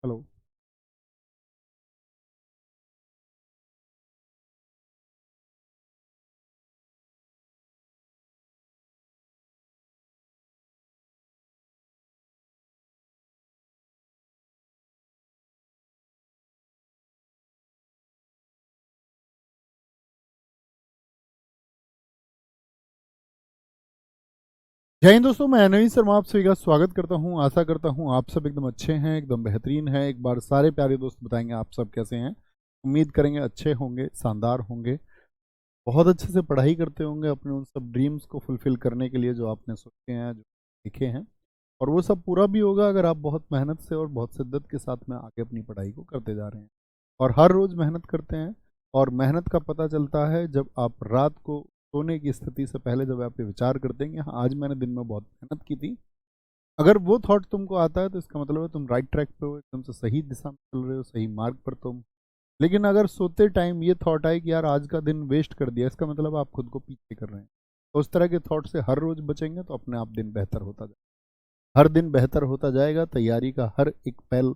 Hello. जय हिंद दोस्तों, मैं नवीन शर्मा आप सभी का स्वागत करता हूं। आशा करता हूं आप सब एकदम अच्छे हैं, एकदम बेहतरीन हैं। एक बार सारे प्यारे दोस्त बताएंगे आप सब कैसे हैं। उम्मीद करेंगे अच्छे होंगे, शानदार होंगे, बहुत अच्छे से पढ़ाई करते होंगे अपने उन सब ड्रीम्स को फुलफिल करने के लिए जो आपने सोचे हैं, जो लिखे हैं। और वो सब पूरा भी होगा अगर आप बहुत मेहनत से और बहुत शिद्दत के साथ में आगे अपनी पढ़ाई को करते जा रहे हैं और हर रोज़ मेहनत करते हैं। और मेहनत का पता चलता है जब आप रात को सोने की स्थिति से पहले जब आप ये विचार करते हैं कि हाँ, आज मैंने दिन में बहुत मेहनत की थी। अगर वो थॉट तुमको आता है तो इसका मतलब है तुम राइट ट्रैक पे हो, एकदम से सही दिशा में चल रहे हो, सही मार्ग पर तुम। लेकिन अगर सोते टाइम ये थॉट आए कि यार आज का दिन वेस्ट कर दिया, इसका मतलब आप खुद को पीछे कर रहे हैं। तो उस तरह के थॉट से हर रोज बचेंगे तो अपने आप दिन बेहतर होता जाएगा। हर दिन बेहतर होता जाएगा। तैयारी का हर एक पल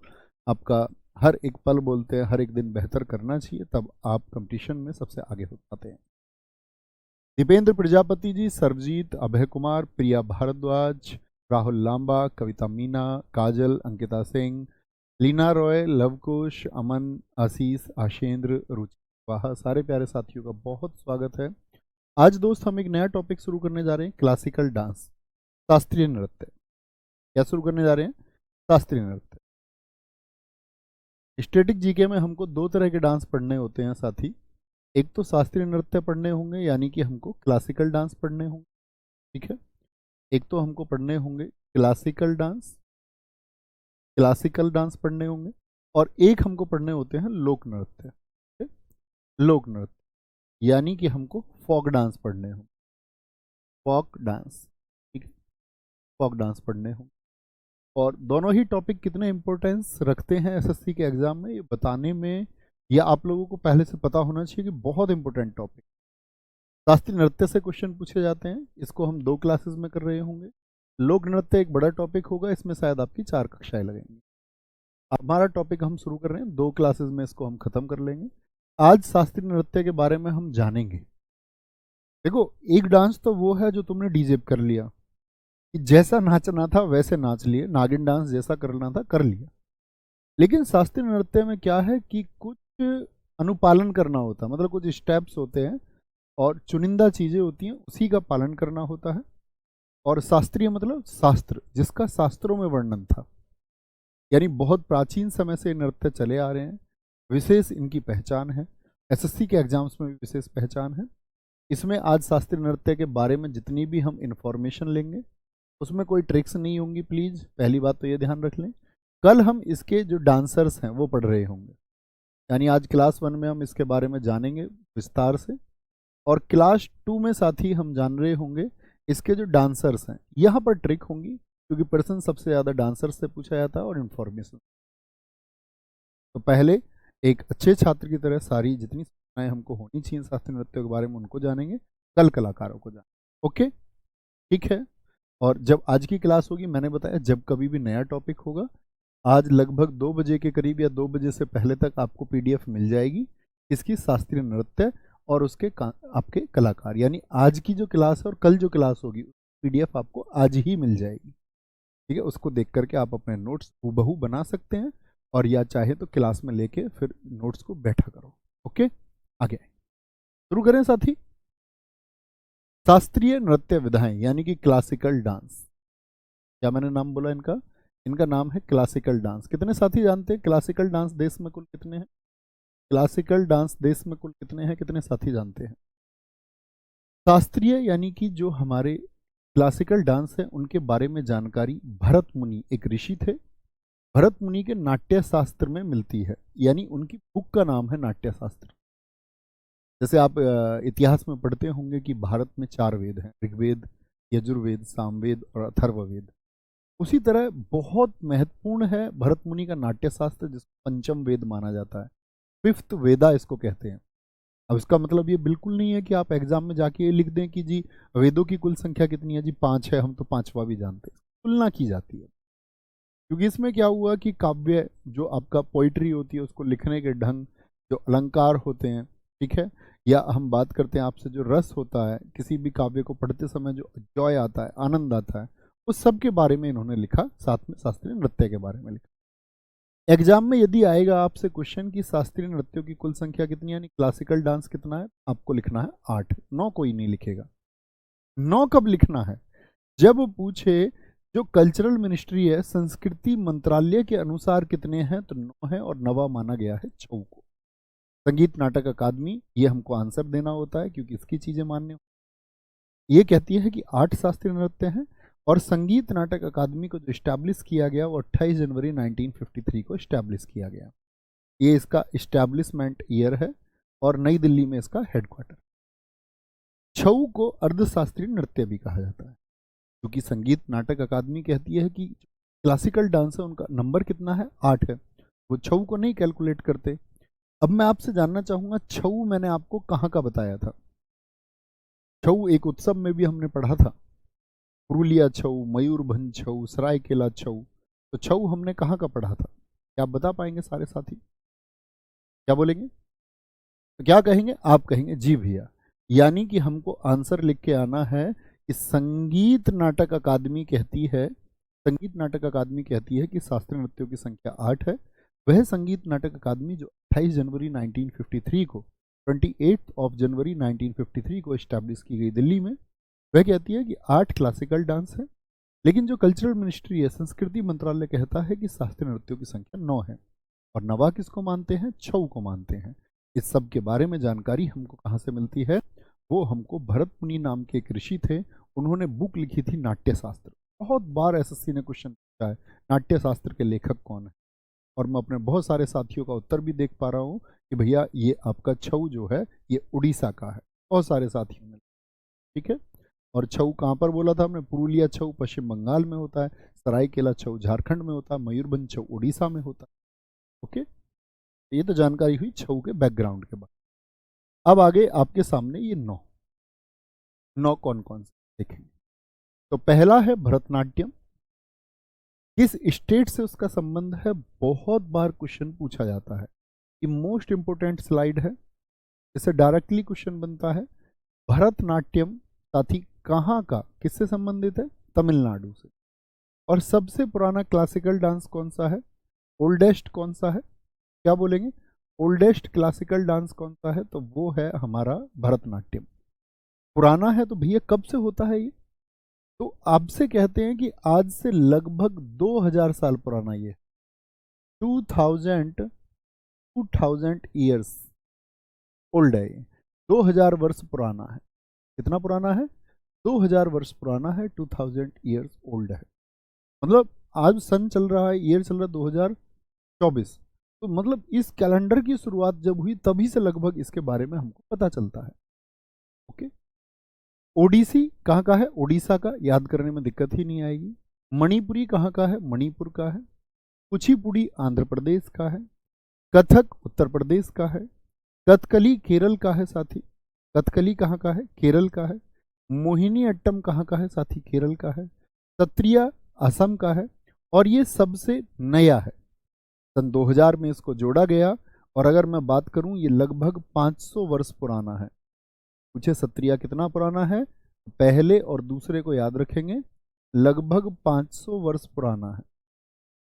आपका, हर एक पल बोलते हैं, हर एक दिन बेहतर करना चाहिए, तब आप कंपटीशन में सबसे आगे हो पाते हैं। दीपेंद्र प्रजापति जी, सरजीत, अभय कुमार, प्रिया भारद्वाज, राहुल लांबा, कविता मीना, काजल, अंकिता सिंह, लीना रॉय, लवकुश, अमन, आशीष, आशेंद्र, रुचि, वाह, सारे प्यारे साथियों का बहुत स्वागत है। आज दोस्त हम एक नया टॉपिक शुरू करने जा रहे हैं, क्लासिकल डांस, शास्त्रीय नृत्य। क्या शुरू करने जा रहे हैं? शास्त्रीय नृत्य। स्टैटिक जीके में हमको दो तरह के डांस पढ़ने होते हैं साथी। एक तो शास्त्रीय नृत्य पढ़ने होंगे, यानी कि हमको क्लासिकल डांस पढ़ने होंगे, ठीक है। एक तो हमको पढ़ने होंगे क्लासिकल डांस पढ़ने होंगे, और एक हमको पढ़ने होते हैं लोक नृत्य, ठीक है? लोक नृत्य यानी कि हमको फॉक डांस पढ़ने होंगे, फॉक डांस, ठीक है। फॉक डांस पढ़ने होंगे। और दोनों ही टॉपिक कितने इंपॉर्टेंस रखते हैं एसएससी के एग्जाम में, ये बताने में या आप लोगों को पहले से पता होना चाहिए कि बहुत इंपॉर्टेंट टॉपिक। शास्त्रीय नृत्य से क्वेश्चन पूछे जाते हैं, इसको हम दो क्लासेस में कर रहे होंगे। लोक नृत्य एक बड़ा टॉपिक होगा, इसमें शायद आपकी 4 कक्षाएं लगेंगी। हमारा टॉपिक हम शुरू कर रहे हैं, दो क्लासेस में इसको हम खत्म कर लेंगे। आज शास्त्रीय नृत्य के बारे में हम जानेंगे। देखो, एक डांस तो वो है जो तुमने डीजे कर लिया, कि जैसा नाचना था वैसे नाच लिए, नागिन डांस जैसा करना था कर लिया। लेकिन शास्त्रीय नृत्य में क्या है कि कुछ अनुपालन करना होता है, मतलब कुछ स्टेप्स होते हैं और चुनिंदा चीजें होती हैं, उसी का पालन करना होता है। और शास्त्रीय मतलब शास्त्र, जिसका शास्त्रों में वर्णन था, यानी बहुत प्राचीन समय से नृत्य चले आ रहे हैं। विशेष इनकी पहचान है, एसएससी के एग्जाम्स में भी विशेष पहचान है। इसमें आज शास्त्रीय नृत्य के बारे में जितनी भी हम इंफॉर्मेशन लेंगे उसमें कोई ट्रिक्स नहीं होंगी, प्लीज़ पहली बात तो ये ध्यान रख लें। कल हम इसके जो डांसर्स हैं वो पढ़ रहे होंगे, यानी आज क्लास 1 में हम इसके बारे में जानेंगे विस्तार से, और क्लास 2 में साथ ही हम जान रहे होंगे इसके जो डांसर्स हैं। यहाँ पर ट्रिक होंगी क्योंकि प्रश्न सबसे ज़्यादा डांसर्स से पूछा जाता है और इन्फॉर्मेशन। तो पहले एक अच्छे छात्र की तरह सारी जितनी सूचनाएं हमको होनी चाहिए शास्त्रीय नृत्य के बारे में उनको जानेंगे, कल कलाकारों को जानेंगे। ओके, ठीक है। और जब आज की क्लास होगी, मैंने बताया जब कभी भी नया टॉपिक होगा, आज लगभग 2 बजे के करीब या 2 बजे से पहले तक आपको पीडीएफ मिल जाएगी इसकी शास्त्रीय नृत्य और उसके आपके कलाकार। यानी आज की जो क्लास है और कल जो क्लास होगी पीडीएफ आपको आज ही मिल जाएगी, ठीक है। उसको देख करके आप अपने नोट्स हूबहू बना सकते हैं, और या चाहे तो क्लास में लेके फिर नोट्स को बैठा करो। ओके, आगे शुरू करें साथी। शास्त्रीय नृत्य विधाएं यानी कि क्लासिकल डांस, क्या मैंने नाम बोला इनका? इनका नाम है क्लासिकल डांस। कितने साथी जानते हैं क्लासिकल डांस देश में कुल कितने हैं? क्लासिकल डांस देश में कुल कितने हैं, कितने साथी जानते हैं? शास्त्रीय यानी कि जो हमारे क्लासिकल डांस है उनके बारे में जानकारी भरत मुनि, एक ऋषि थे, भरत मुनि के नाट्य शास्त्र में मिलती है। यानी उनकी बुक का नाम है नाट्य शास्त्र। जैसे आप इतिहास में पढ़ते होंगे कि भारत में 4 वेद हैं, ऋग्वेद, यजुर्वेद, सामवेद और अथर्ववेद। उसी तरह बहुत महत्वपूर्ण है भरत मुनि का नाट्य शास्त्र, जिसको पंचम वेद माना जाता है, 5th वेदा इसको कहते हैं। अब इसका मतलब ये बिल्कुल नहीं है कि आप एग्जाम में जाके ये लिख दें कि जी वेदों की कुल संख्या कितनी है, जी 5 है, हम तो 5वां भी जानते हैं। तुलना की जाती है। क्योंकि इसमें क्या हुआ कि काव्य जो आपका पोइट्री होती है उसको लिखने के ढंग, जो अलंकार होते हैं, ठीक है, या हम बात करते हैं आपसे जो रस होता है किसी भी काव्य को पढ़ते समय, जो जॉय आता है, आनंद आता है, उस सब के बारे में इन्होंने लिखा, साथ में शास्त्रीय नृत्य के बारे में लिखा। एग्जाम में यदि आएगा आपसे क्वेश्चन कि शास्त्रीय नृत्यों की कुल संख्या कितनी, यानी क्लासिकल डांस कितना है, आपको लिखना है 8। 9 कोई नहीं लिखेगा। 9 कब लिखना है? जब पूछे जो कल्चरल मिनिस्ट्री है, संस्कृति मंत्रालय के अनुसार कितने हैं, तो 9 है, और नवा माना गया है 6 को। संगीत नाटक अकादमी, ये हमको आंसर देना होता है क्योंकि इसकी चीजें मान्य, ये कहती है कि 8 शास्त्रीय नृत्य हैं। और संगीत नाटक अकादमी को जो इस्टेब्लिश किया गया वो 28 जनवरी 1953 को इस्टेब्लिश किया गया। ये इसका इस्टेब्लिशमेंट ईयर है और नई दिल्ली में इसका हेडक्वार्टर। छऊ को अर्धशास्त्रीय नृत्य भी कहा जाता है, क्योंकि संगीत नाटक अकादमी कहती है कि क्लासिकल डांस है उनका नंबर कितना है, 8 है, वो छऊ को नहीं कैलकुलेट करते। अब मैं आपसे जानना चाहूंगा, छऊ मैंने आपको कहाँ का बताया था? छऊ एक उत्सव में भी हमने पढ़ा था, पुरुलिया छऊ, मयूरभंज छऊ, सरायकेला छऊ। तो छऊ हमने कहाँ का पढ़ा था? क्या आप बता पाएंगे सारे साथी? क्या बोलेंगे? तो क्या कहेंगे? आप कहेंगे जी भैया। यानी कि हमको आंसर लिख के आना है कि संगीत नाटक अकादमी कहती है, संगीत नाटक अकादमी कहती है कि शास्त्रीय नृत्यों की संख्या 8 है। वह संगीत नाटक अकादमी जो 28 जनवरी 1953 को, 28 ऑफ जनवरी 1953 को इस्टेब्लिश की गई दिल्ली में, वह कहती है कि 8 क्लासिकल डांस है। लेकिन जो कल्चरल मिनिस्ट्री है, संस्कृति मंत्रालय, कहता है कि शास्त्रीय नृत्यों की संख्या 9 है। और नवा किसको मानते हैं? छऊ को मानते हैं। इस सब के बारे में जानकारी हमको कहाँ से मिलती है? वो हमको भरत मुनि नाम के एक ऋषि थे, उन्होंने बुक लिखी थी नाट्य शास्त्र। बहुत बार एसएससी ने क्वेश्चन पूछा है नाट्य शास्त्र के लेखक कौन है, और मैं अपने बहुत सारे साथियों का उत्तर भी देख पा रहा हूँ कि भैया ये आपका छऊ जो है ये उड़ीसा का है, बहुत सारे साथियों ने, ठीक है। और छऊ कहाँ पर बोला था हमने? पुरुलिया छऊ पश्चिम बंगाल में होता है, सरायकेला छऊ झारखंड में होता है, मयूरभंज छऊ उड़ीसा में होता है। ओके, ये तो जानकारी हुई छऊ के बैकग्राउंड के बाद। अब आगे आपके सामने ये 9 कौन कौन से देखेंगे। तो पहला है भरतनाट्यम। किस स्टेट से उसका संबंध है? बहुत बार क्वेश्चन पूछा जाता है, ये मोस्ट इंपोर्टेंट स्लाइड है, इससे डायरेक्टली क्वेश्चन बनता है। भरतनाट्यम साथी कहाँ का, किससे संबंधित है? तमिलनाडु से। और सबसे पुराना क्लासिकल डांस कौन सा है? ओल्डेस्ट कौन सा है? क्या बोलेंगे? ओल्डेस्ट क्लासिकल डांस कौन सा है? तो वो है हमारा भरतनाट्यम। पुराना है तो भैया कब से होता है ये? तो आपसे कहते हैं कि आज से लगभग 2000 साल पुराना ये, 2000 ईयर्स ओल्ड है ये, 2000 वर्ष पुराना है। कितना पुराना है? 2000 वर्ष पुराना है, 2000 ईयर्स ओल्ड है। मतलब आज सन चल रहा है, ईयर चल रहा है 2024, तो मतलब इस कैलेंडर की शुरुआत जब हुई तभी से लगभग इसके बारे में हमको पता चलता है। ओके, ओडिसी कहाँ का है? उड़ीसा का, याद करने में दिक्कत ही नहीं आएगी। मणिपुरी कहाँ का है? मणिपुर का है। कुचिपुड़ी आंध्र प्रदेश का है। कथक उत्तर प्रदेश का है। कथकली केरल का है साथी। कथकली कहाँ का है? केरल का है। मोहिनी अट्टम कहाँ का है साथी? केरल का है। सत्रिया असम का है। और ये सबसे नया है, सन 2000 में इसको जोड़ा गया। और अगर मैं बात करूं, ये लगभग 500 वर्ष पुराना है। पूछे सत्रिया कितना पुराना है? पहले और दूसरे को याद रखेंगे, लगभग 500 वर्ष पुराना है।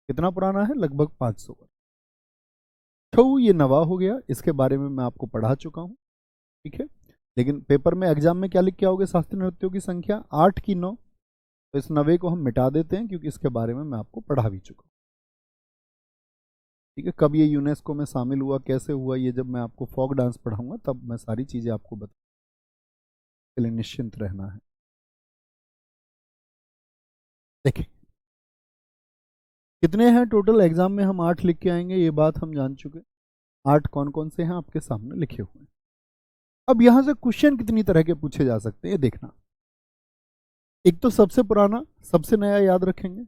कितना पुराना है? लगभग 500 वर्ष। छऊ ये नवा हो गया, इसके बारे में मैं आपको पढ़ा चुका हूं, ठीक है। लेकिन पेपर में एग्जाम में क्या लिख के आओगे? शास्त्रीय नृत्यों की संख्या 8 की 9। तो इस 9 को हम मिटा देते हैं क्योंकि इसके बारे में मैं आपको पढ़ा भी चुका हूं, ठीक है। कब ये यूनेस्को में शामिल हुआ, कैसे हुआ, ये जब मैं आपको फोक डांस पढ़ाऊंगा तब मैं सारी चीजें आपको बता, के लिए निश्चिंत रहना है। देखिए कितने हैं टोटल, एग्जाम में हम 8 लिख के आएंगे, ये बात हम जान चुके। 8 कौन कौन से हैं आपके सामने लिखे हुए हैं। अब यहां से क्वेश्चन कितनी तरह के पूछे जा सकते हैं ये देखना। एक तो सबसे पुराना, सबसे नया याद रखेंगे।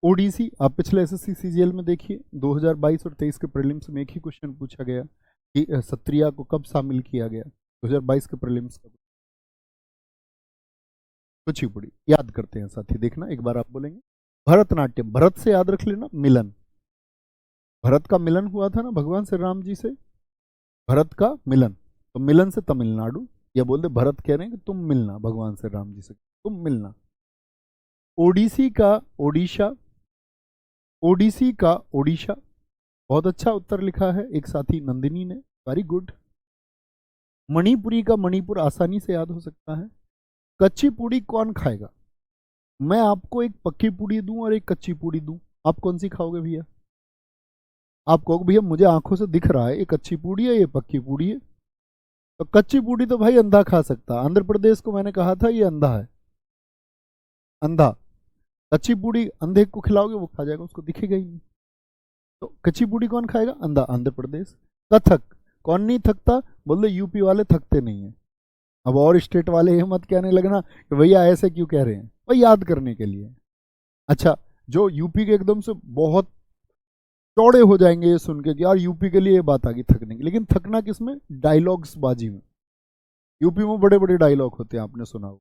ओडीसी आप पिछले एसएससी सीजीएल में देखिए, 2022 और 23 के प्रीलिम्स में एक ही क्वेश्चन पूछा गया कि सत्रिया को कब शामिल किया गया, 2022 के प्रीलिम्स का। कुचिपुड़ी याद करते हैं साथी, देखना एक बार आप बोलेंगे भरतनाट्यम, भरत से याद रख लेना, मिलन, भरत का मिलन हुआ था ना भगवान श्री राम जी से, भरत का मिलन, तो मिलन से तमिलनाडु, या बोल दे भरत कह रहे हैं कि तुम मिलना भगवान श्री राम जी से, तुम मिलना। ओडिसी का ओडिशा, ओडिसी का ओडिशा, बहुत अच्छा उत्तर लिखा है एक साथी नंदिनी ने, वेरी गुड। मणिपुरी का मणिपुर आसानी से याद हो सकता है। कच्ची पूड़ी कौन खाएगा? मैं आपको एक पक्की पूड़ी दूं और एक कच्ची पूड़ी दूं, आप कौन सी खाओगे भैया? आप कहोगे भैया मुझे आंखों से दिख रहा है ये कच्ची पूड़ी है ये पक्की पूड़ी है, तो कच्ची पूड़ी तो भाई अंधा खा सकता है, आंध्र प्रदेश को मैंने कहा था ये अंधा है, अंधा। कच्ची पूड़ी अंधे को खिलाओगे वो खा जाएगा, उसको दिखेगा ही नहीं। तो कच्ची पूड़ी कौन खाएगा? अंधा, आंध्र प्रदेश। कथक कौन नहीं थकता? बोल दे यूपी वाले थकते नहीं है। अब और स्टेट वाले ये मत कहने लगना कि भैया ऐसे क्यों कह रहे हैं, भाई याद करने के लिए। अच्छा, जो यूपी के एकदम से बहुत चौड़े हो जाएंगे ये सुन के कि यार यूपी के लिए ये बात आ गई थकने की, लेकिन थकना किसमें? डायलॉग्स बाजी में। यूपी में बड़े बड़े डायलॉग होते हैं, आपने सुना हो,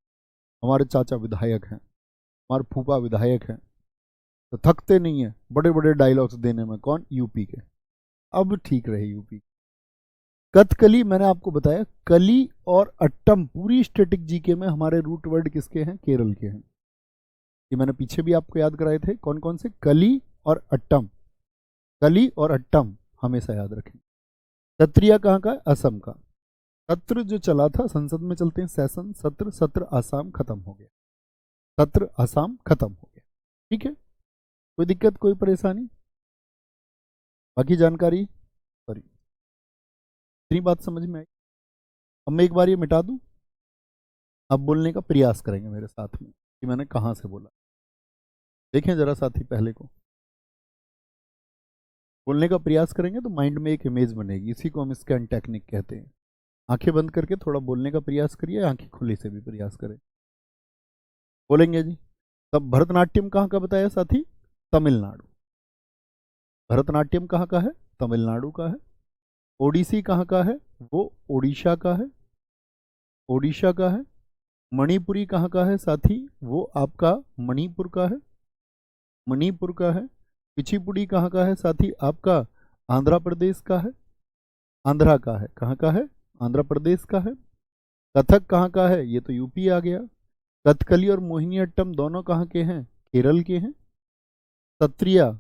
हमारे चाचा विधायक हैं, हमारे फूफा विधायक हैं, तो थकते नहीं है बड़े बड़े डायलॉग्स देने में। कौन? यूपी के। अब ठीक रहे यूपी। कथकली मैंने आपको बताया, कली और अट्टम पूरी स्टैटिक जीके में हमारे रूट वर्ड किसके हैं? केरल के हैं। ये मैंने पीछे भी आपको याद कराए थे, कौन कौन से? कली और अट्टम, कली और अट्टम हमेशा याद रखें। सत्रिया कहाँ का है? असम का। सत्र जो चला था, संसद में चलते हैं सेशन, सत्र, सत्र आसाम खत्म हो गया, सत्र आसाम खत्म हो गया। ठीक है, कोई दिक्कत कोई परेशानी? बाकी जानकारी सॉरी, इतनी बात समझ में आई। अब मैं एक बार ये मिटा दूं, अब बोलने का प्रयास करेंगे मेरे साथ में कि मैंने कहाँ से बोला। देखें जरा साथी, पहले को बोलने का प्रयास करेंगे तो माइंड में एक इमेज बनेगी, इसी को हम स्कैन टेक्निक कहते हैं। आंखें बंद करके थोड़ा बोलने का प्रयास करिए, आंखें खुली से भी प्रयास करें। बोलेंगे जी। तब भरतनाट्यम कहाँ का बताया साथी? तमिलनाडु। भरतनाट्यम कहाँ का है? तमिलनाडु का है। ओडिसी कहाँ का है? वो ओडिशा का है, ओडिशा का है। मणिपुरी कहाँ का है साथी? वो आपका मणिपुर का है, मणिपुर का है। कुचिपुड़ी कहाँ का है साथी? आपका आंध्र प्रदेश का है, आंध्रा का है। कहाँ का है? आंध्र प्रदेश का है। कथक कहाँ का है? ये तो यूपी आ गया। कथकली और मोहिनीअट्टम दोनों कहाँ के हैं? केरल के हैं। सत्रिया,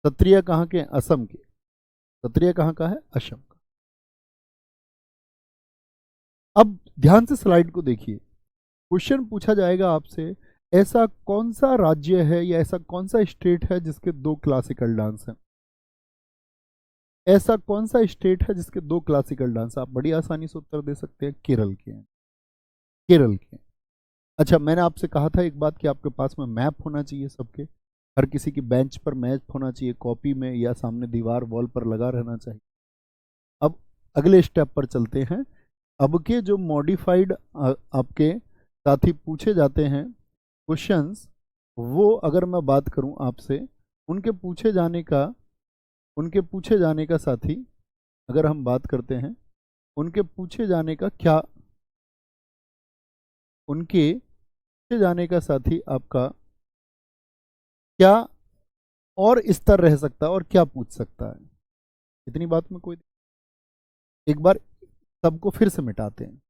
सत्रिया कहाँ के? असम के। सत्रिया कहाँ का है? असम का। अब ध्यान से स्लाइड को देखिए, क्वेश्चन पूछा जाएगा आपसे, ऐसा कौन सा राज्य है या ऐसा कौन सा स्टेट है जिसके दो क्लासिकल डांस हैं? ऐसा कौन सा स्टेट है जिसके दो क्लासिकल डांस? आप बड़ी आसानी से उत्तर दे सकते हैं, केरल के हैं, केरल के। अच्छा, मैंने आपसे कहा था एक बात कि आपके पास में मैप होना चाहिए सबके, हर किसी की बेंच पर मैप होना चाहिए, कॉपी में या सामने दीवार वॉल पर लगा रहना चाहिए। अब अगले स्टेप पर चलते हैं। अब के जो मॉडिफाइड आपके साथी पूछे जाते हैं क्वेश्चंस, वो अगर मैं बात करूं आपसे, उनके पूछे जाने का, उनके पूछे जाने का साथी अगर हम बात करते हैं, उनके पूछे जाने का क्या, उनके पूछे जाने का साथी आपका क्या और स्तर रह सकता है और क्या पूछ सकता है? इतनी बात में कोई, एक बार सबको फिर से मिटाते हैं,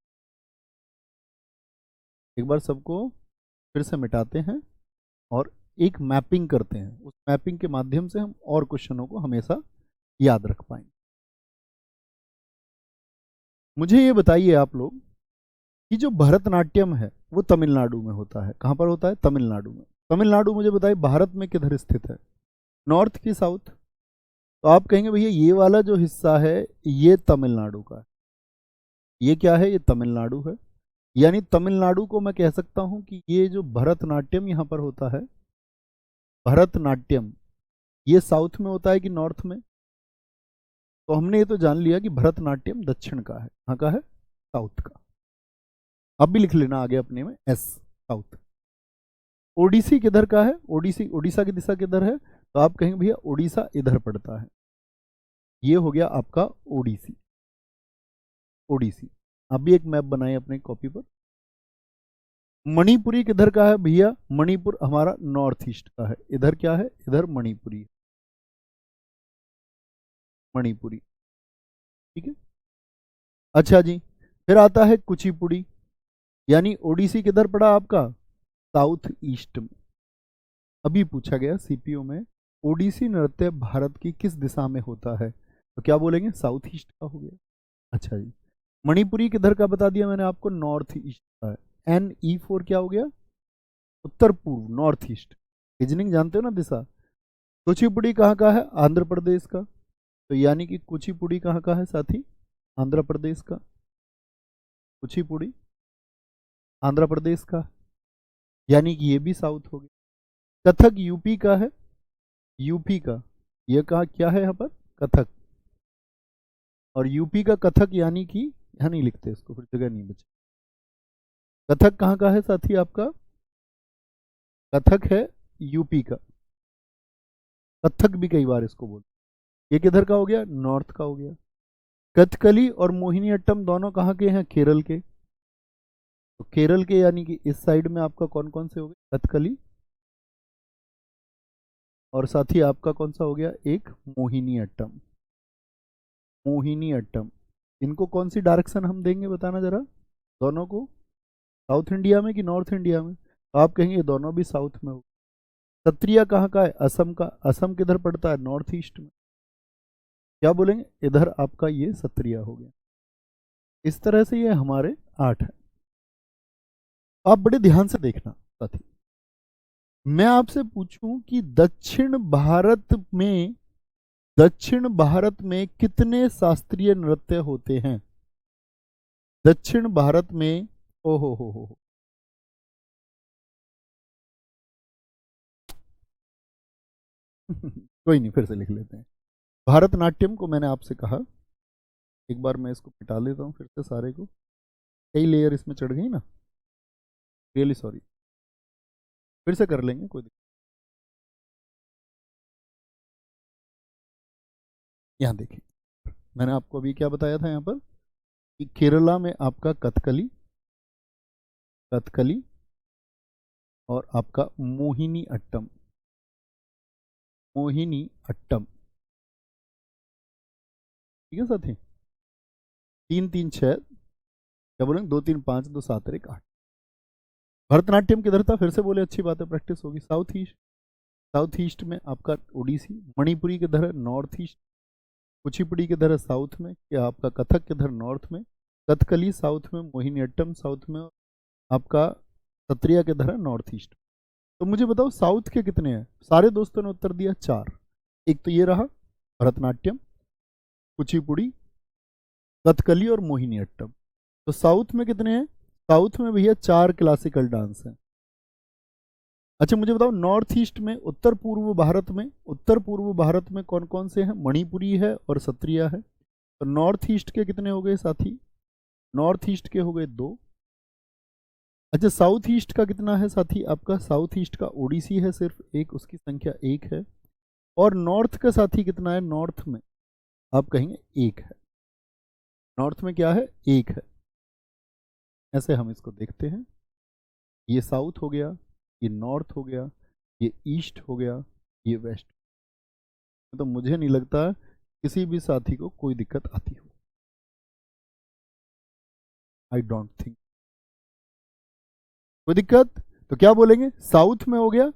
एक बार सबको फिर से मिटाते हैं और एक मैपिंग करते हैं। उस मैपिंग के माध्यम से हम और क्वेश्चनों को हमेशा याद रख पाएंगे। मुझे ये बताइए आप लोग कि जो भरतनाट्यम है वो तमिलनाडु में होता है। कहाँ पर होता है? तमिलनाडु में। तमिलनाडु मुझे बताइए भारत में किधर स्थित है? नॉर्थ की साउथ? तो आप कहेंगे भैया ये वाला जो हिस्सा है ये तमिलनाडु का है, ये क्या है? ये तमिलनाडु है। यानी तमिलनाडु को मैं कह सकता हूं कि ये जो भरतनाट्यम यहाँ पर होता है, भरतनाट्यम, ये साउथ में होता है कि नॉर्थ में? तो हमने ये तो जान लिया कि भरतनाट्यम दक्षिण का है। कहाँ का है? साउथ का। अब भी लिख लेना आगे अपने में एस, साउथ। ओडिसी किधर का है? ओडिसी, उड़ीसा की दिशा किधर है? तो आप कहेंगे भैया उड़ीसा इधर पड़ता है। ये हो गया आपका ओडिसी, ओडिसी। आप भी एक मैप बनाए अपने कॉपी पर। मणिपुरी किधर का है भैया? मणिपुर हमारा नॉर्थ ईस्ट का है। इधर क्या है? इधर मणिपुरी, मणिपुरी, ठीक है। अच्छा जी, फिर आता है कुचिपुड़ी, यानी ओडिसी किधर पड़ा आपका? साउथ ईस्ट में। अभी पूछा गया सीपीओ में, ओडिसी नृत्य भारत की किस दिशा में होता है? तो क्या बोलेंगे? साउथ ईस्ट का हो गया। अच्छा जी, मणिपुरी किधर का बता दिया मैंने आपको? नॉर्थ ईस्ट का है। NE4 क्या हो गया? उत्तर पूर्व, नॉर्थ ईस्ट। रीजनिंग जानते हो ना दिशा। कुचिपुड़ी कहाँ का है? आंध्र प्रदेश का। तो यानी कि कुचिपुड़ी कहाँ का है साथी? आंध्र प्रदेश का। कुचिपुड़ी आंध्र प्रदेश का, यानी कि ये भी साउथ हो गया। कथक यूपी का है, यूपी का। ये कहा क्या है यहाँ पर? कथक। और यूपी का कथक, यानी कि यहाँ नहीं लिखते इसको, फिर जगह नहीं बची। कथक कहाँ का है साथी आपका? कथक है यूपी का। कथक भी कई बार इसको बोल। ये किधर का हो गया? नॉर्थ का हो गया। कथकली और मोहिनी अट्टम दोनों कहाँ के हैं? केरल के। तो केरल के, यानी कि इस साइड में आपका कौन कौन से हो गए? कथकली, और साथ ही आपका कौन सा हो गया? एक मोहिनी अट्टम। मोहिनी अट्टम, इनको कौन सी डायरेक्शन हम देंगे बताना जरा, दोनों को? साउथ इंडिया में कि नॉर्थ इंडिया में? तो आप कहेंगे दोनों भी साउथ में हो। सत्रिया कहाँ का है? असम का। असम किधर पड़ता है? नॉर्थ ईस्ट में। क्या बोलेंगे? इधर आपका ये सत्रिया हो गया। इस तरह से ये हमारे 8 है। आप बड़े ध्यान से देखना साथी, मैं आपसे पूछूं कि दक्षिण भारत में कितने शास्त्रीय नृत्य होते हैं? दक्षिण भारत में, ओ हो, कोई नहीं, फिर से लिख लेते हैं। भारतनाट्यम को मैंने आपसे कहा, एक बार मैं इसको मिटा लेता हूँ फिर से सारे को, कई लेयर इसमें चढ़ गई ना, रियली सॉरी। फिर से कर लेंगे, कोई दिक्कत। यहाँ देखिए, मैंने आपको अभी क्या बताया था यहाँ पर कि केरला में आपका कथकली, कथकली और आपका मोहिनी अट्टम, मोहिनी अट्टम, ठीक है साथी। 3 3 6, क्या बोलेंगे? 2 3 5 2 7 1 8। भरतनाट्यम किधर था? फिर से बोले, अच्छी बात है, प्रैक्टिस होगी। South east. साउथ ईस्ट में आपका ओडिसी। मणिपुरी किधर है? North east. कुचिपुड़ी किधर है? साउथ में। क्या आपका कथक किधर? नॉर्थ में। कथकली साउथ में, मोहिनीअट्टम साउथ में, और आपका सत्रिया किधर है? North east. तो मुझे बताओ साउथ के कितने हैं? सारे दोस्तों ने उत्तर दिया 4। एक तो ये रहा भरतनाट्यम, कुचिपुड़ी, कथकली और मोहिनीअट्टम। तो साउथ में कितने हैं? साउथ में भैया 4 क्लासिकल डांस हैं। अच्छा मुझे बताओ नॉर्थ ईस्ट में, उत्तर पूर्व भारत में कौन कौन से हैं? मणिपुरी है और सत्रिया है। तो नॉर्थ ईस्ट के कितने हो गए साथी? नॉर्थ ईस्ट के हो गए 2। अच्छा साउथ ईस्ट का कितना है साथी? आपका साउथ ईस्ट का ओडिसी है सिर्फ एक, उसकी संख्या 1 है। और नॉर्थ का साथी कितना है? नॉर्थ में आप कहेंगे 1 है। नॉर्थ में क्या है? 1 है। ऐसे हम इसको देखते हैं, ये साउथ हो गया, ये नॉर्थ हो गया, ये ईस्ट हो गया, ये वेस्ट। तो मुझे नहीं लगता किसी भी साथी को कोई दिक्कत आती हो। आई डोंट थिंक कोई दिक्कत। तो क्या बोलेंगे? साउथ में हो गया।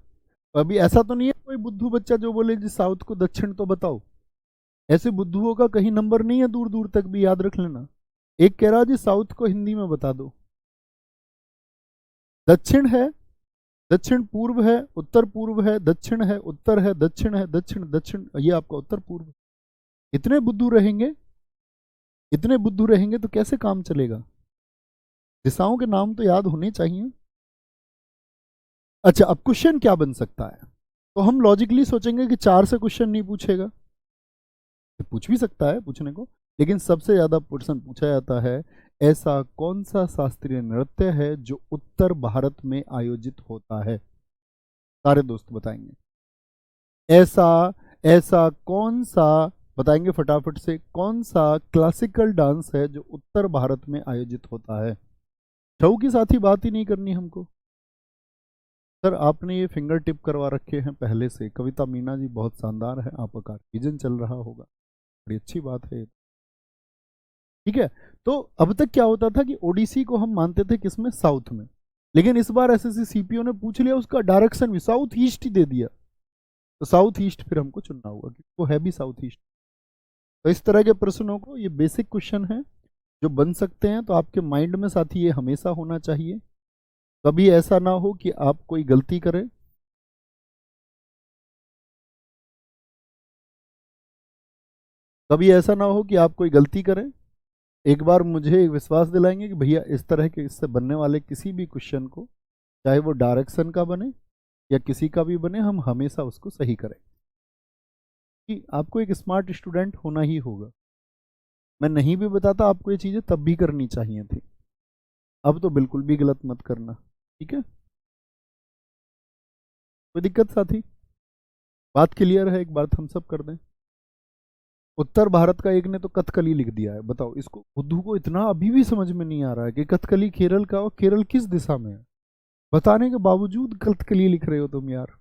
अभी ऐसा तो नहीं है कोई बुद्धू बच्चा जो बोले जी साउथ को दक्षिण तो बताओ। ऐसे बुद्धुओं का कहीं नंबर नहीं है दूर दूर तक भी, याद रख लेना। एक कह रहा जी साउथ को हिंदी में बता दो। दक्षिण है, दक्षिण पूर्व है, उत्तर पूर्व है, दक्षिण है, उत्तर है, दक्षिण है, दक्षिण दक्षिण, ये आपका उत्तर पूर्व। इतने बुद्धू रहेंगे, इतने बुद्धू रहेंगे तो कैसे काम चलेगा? दिशाओं के नाम तो याद होने चाहिए। अच्छा अब क्वेश्चन क्या बन सकता है? तो हम लॉजिकली सोचेंगे कि 4 से क्वेश्चन नहीं पूछेगा, तो पूछ भी सकता है पूछने को, लेकिन सबसे ज्यादा प्रश्न पूछा जाता है ऐसा कौन सा शास्त्रीय नृत्य है जो उत्तर भारत में आयोजित होता है? सारे दोस्त बताएंगे ऐसा, ऐसा कौन सा, बताएंगे फटाफट से, कौन सा क्लासिकल डांस है जो उत्तर भारत में आयोजित होता है? छऊ की साथ ही बात ही नहीं करनी हमको। सर आपने ये फिंगर टिप करवा रखे हैं पहले से, कविता मीना जी बहुत शानदार है, आपका विजन चल रहा होगा, बड़ी अच्छी बात है। ठीक है, तो अब तक क्या होता था कि ओडिसी को हम मानते थे किसमें, साउथ में, लेकिन इस बार एसएससी सीपीओ ने पूछ लिया उसका डायरेक्शन भी साउथ ईस्ट ही दे दिया, तो साउथ ईस्ट फिर हमको चुनना होगा क्योंकि वो है भी साउथ ईस्ट। तो इस तरह के प्रश्नों को, ये बेसिक क्वेश्चन है जो बन सकते हैं, तो आपके माइंड में साथी ये हमेशा होना चाहिए। कभी ऐसा ना हो कि आप कोई गलती करें, कभी ऐसा ना हो कि आप कोई गलती करें। एक बार मुझे विश्वास दिलाएंगे कि भैया इस तरह के इससे बनने वाले किसी भी क्वेश्चन को, चाहे वो डायरेक्शन का बने या किसी का भी बने, हम हमेशा उसको सही करें, कि आपको एक स्मार्ट स्टूडेंट होना ही होगा। मैं नहीं भी बताता आपको ये चीज़ें, तब भी करनी चाहिए थी, अब तो बिल्कुल भी गलत मत करना, ठीक है। कोई दिक्कत साथी, बात क्लियर है, एक बात हम सब कर दें। उत्तर भारत का एक ने तो कथकली लिख दिया है, बताओ इसको, बुद्धू को इतना अभी भी समझ में नहीं आ रहा है कि कथकली केरल का, और केरल किस दिशा में है, बताने के बावजूद कथकली लिख रहे हो तुम यार।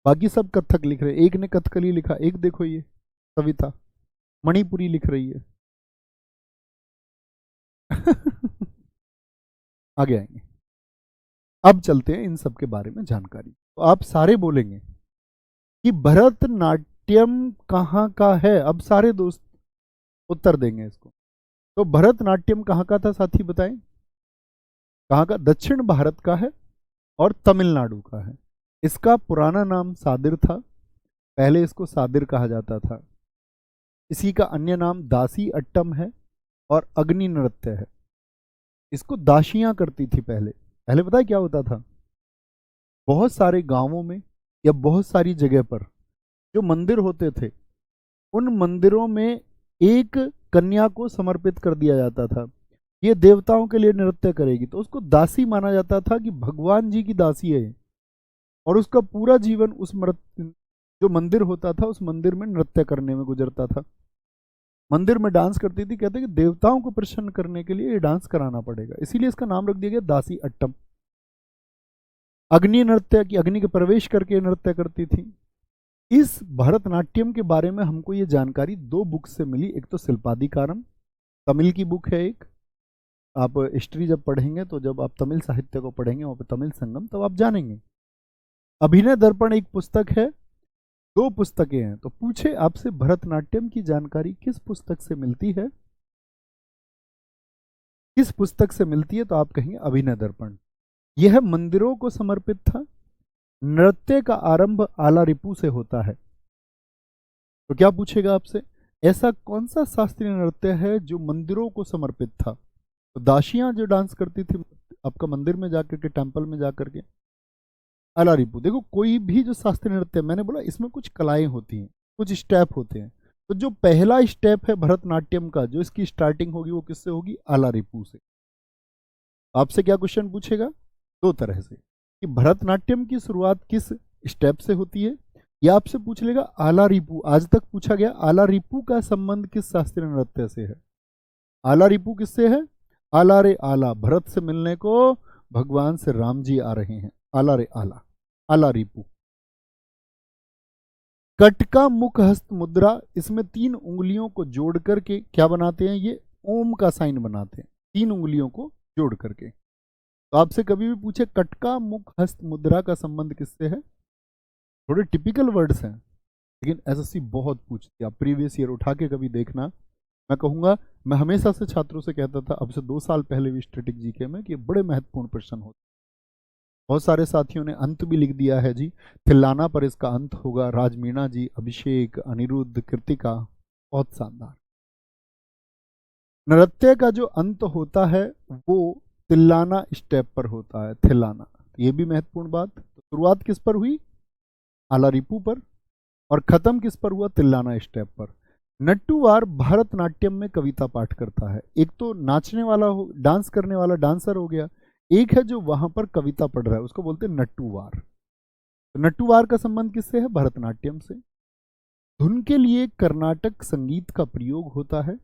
बाकी सब कथक लिख रहे, एक ने कथकली लिखा, एक देखो ये कविता मणिपुरी लिख रही है। आगे आएंगे, अब चलते हैं इन सब के बारे में जानकारी। तो आप सारे बोलेंगे कि भरतनाट्यम कहाँ का है, अब सारे दोस्त उत्तर देंगे इसको। तो भरतनाट्यम कहाँ का था साथी बताएं, कहाँ का, दक्षिण भारत का है और तमिलनाडु का है। इसका पुराना नाम सादिर था, पहले इसको सादिर कहा जाता था। इसी का अन्य नाम दासी अट्टम है और अग्नि नृत्य है। इसको दासियां करती थी पहले। पहले पता है क्या होता था, बहुत सारे गांवों में या बहुत सारी जगह पर जो मंदिर होते थे, उन मंदिरों में एक कन्या को समर्पित कर दिया जाता था, ये देवताओं के लिए नृत्य करेगी, तो उसको दासी माना जाता था कि भगवान जी की दासी है ये। और उसका पूरा जीवन उस जो मंदिर होता था उस मंदिर में नृत्य करने में गुजरता था। मंदिर में डांस करती थी, कहते कि देवताओं को प्रसन्न करने के लिए ये डांस कराना पड़ेगा, इसीलिए इसका नाम रख दिया गया दासी अट्टम। अग्नि नृत्य की, अग्नि के प्रवेश करके नृत्य करती थी। इस भरतनाट्यम के बारे में हमको ये जानकारी दो बुक से मिली, एक तो शिल्पाधिकारम, तमिल की बुक है एक, आप हिस्ट्री जब पढ़ेंगे तो जब आप तमिल साहित्य को पढ़ेंगे वहाँ पे तमिल संगम, तब आप जानेंगे। अभिनय दर्पण एक पुस्तक है, दो पुस्तकें हैं। तो पूछे आपसे भरतनाट्यम की जानकारी किस पुस्तक से मिलती है, किस पुस्तक से मिलती है, तो आप कहेंगे अभिनय दर्पण। यह मंदिरों को समर्पित था, नृत्य का आरंभ आला रिपु से होता है। तो क्या पूछेगा आपसे, ऐसा कौन सा शास्त्रीय नृत्य है जो मंदिरों को समर्पित था। तो दासियां जो डांस करती थी आपका मंदिर में जाकर के, टेंपल में जाकर के, आला रिपु। देखो कोई भी जो शास्त्रीय नृत्य, मैंने बोला इसमें कुछ कलाएं होती हैं, कुछ स्टेप होते हैं, तो जो पहला स्टेप है भरतनाट्यम का, जो इसकी स्टार्टिंग होगी वो किससे होगी, आला रिपु से। आपसे क्या क्वेश्चन पूछेगा, दो तरह से, कि भरतनाट्यम की शुरुआत किस स्टेप से होती है, या आपसे पूछ लेगा आला रिपु। आज तक पूछा गया आला रिपु का संबंध किस शास्त्रीय नृत्य से है। आला रिपु किससे है, आला रे आला, भरत से मिलने को भगवान से राम जी आ रहे हैं, आला रे आला, आला रिपु। कटका मुख हस्त मुद्रा, इसमें तीन उंगलियों को जोड़ करके क्या बनाते हैं, ये ओम का साइन बनाते हैं, तीन उंगलियों को जोड़ करके। तो आपसे कभी भी पूछे कटका मुख हस्त मुद्रा का संबंध किससे है, थोड़े टिपिकल वर्ड्स हैं, लेकिन एसएससी बहुत पूछती है, आप प्रीवियस ईयर उठा के कभी देखना। मैं कहूँगा, मैं हमेशा से छात्रों से कहता था, अब से 2 साल पहले भी स्टैटिक जीके में, कि बड़े महत्वपूर्ण प्रश्न होते। बहुत सारे साथियों ने अंत भी लिख दिया है जी, थिल्लाना पर इसका अंत होगा, राजमीना जी, अभिषेक, अनिरुद्ध, कृतिका, बहुत शानदार। नृत्य का जो अंत होता है वो तिल्लाना स्टेप पर होता है, थिल्लाना। ये भी महत्वपूर्ण बात। तो शुरुआत किस पर हुई, आला रिपु पर, और खत्म किस पर हुआ, तिल्लाना स्टेप पर। नट्टूवार भरतनाट्यम में कविता पाठ करता है। एक तो नाचने वाला हो, डांस करने वाला डांसर हो गया, एक है जो वहां पर कविता पढ़ रहा है, उसको बोलते हैं नट्टूवार। तो नट्टूवार का संबंध किससे है, भरतनाट्यम से। धुन के लिए कर्नाटक संगीत का प्रयोग होता है,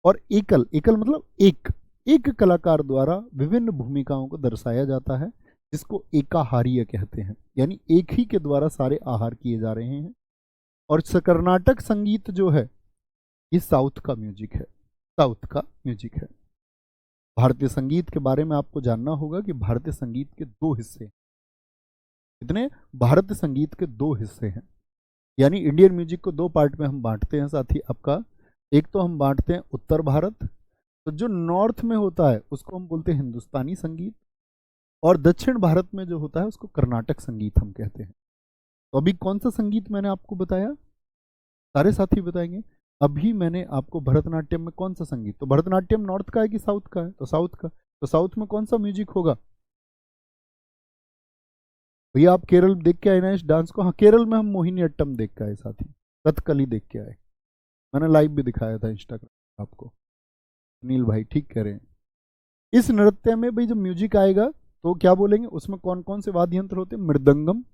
और एकल, एकल मतलब एक, एक कलाकार द्वारा विभिन्न भूमिकाओं को दर्शाया जाता है। जिसको एकाहारीय कहते हैं, यानी एक ही के द्वारा सारे आहार किए जा रहे हैं। और कर्नाटक संगीत जो है ये साउथ का म्यूजिक है, साउथ का म्यूजिक है। भारतीय संगीत के बारे में आपको जानना होगा कि भारतीय संगीत के दो हिस्से हैं। कितने? भारतीय संगीत के दो हिस्से हैं, यानी इंडियन म्यूजिक को दो पार्ट में हम बांटते हैं साथी आपका। एक तो हम बांटते हैं उत्तर भारत, तो जो नॉर्थ में होता है उसको हम बोलते हैं हिंदुस्तानी संगीत, और दक्षिण भारत में जो होता है उसको कर्नाटक संगीत हम कहते हैं। तो अभी कौन सा संगीत मैंने आपको बताया? सारे साथी बताएंगे। अभी मैंने आपको भरतनाट्यम में कौन सा संगीत, तो भरतनाट्यम नॉर्थ का है कि साउथ का है? तो साउथ का। तो साउथ में कौन सा म्यूजिक होगा भैया? आप केरल देख के आए ना इस डांस को? हाँ, केरल में हम मोहिनी अट्टम देख के आए साथी, कथकली देख के आए, मैंने लाइव भी दिखाया था इंस्टाग्राम आपको। सुनील भाई ठीक कह रहे हैं। इस नृत्य में भाई जब म्यूजिक आएगा तो क्या बोलेंगे, उसमें कौन कौन से वाद्य यंत्र होते हैं? मृदंगम,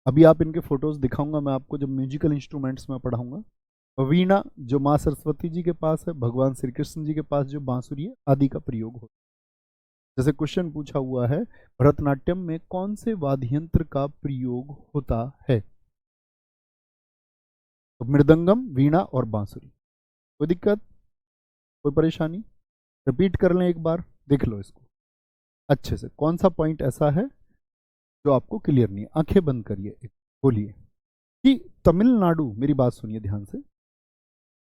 अभी आप इनके फोटोज दिखाऊंगा मैं आपको जब म्यूजिकल इंस्ट्रूमेंट्स में पढ़ाऊंगा। वीणा जो माँ सरस्वती जी के पास है, भगवान श्री कृष्ण जी के पास जो बांसुरी है आदि का प्रयोग होता है। जैसे क्वेश्चन पूछा हुआ है भरतनाट्यम में कौन से वाद्य यंत्र का प्रयोग होता है, तो मृदंगम, वीणा और बांसुरी। कोई दिक्कत, कोई परेशानी? रिपीट कर लें एक बार, देख लो इसको अच्छे से, कौन सा पॉइंट ऐसा है जो आपको क्लियर नहीं है। आंखें बंद करिए, बोलिए कि तमिलनाडु, मेरी बात सुनिए ध्यान से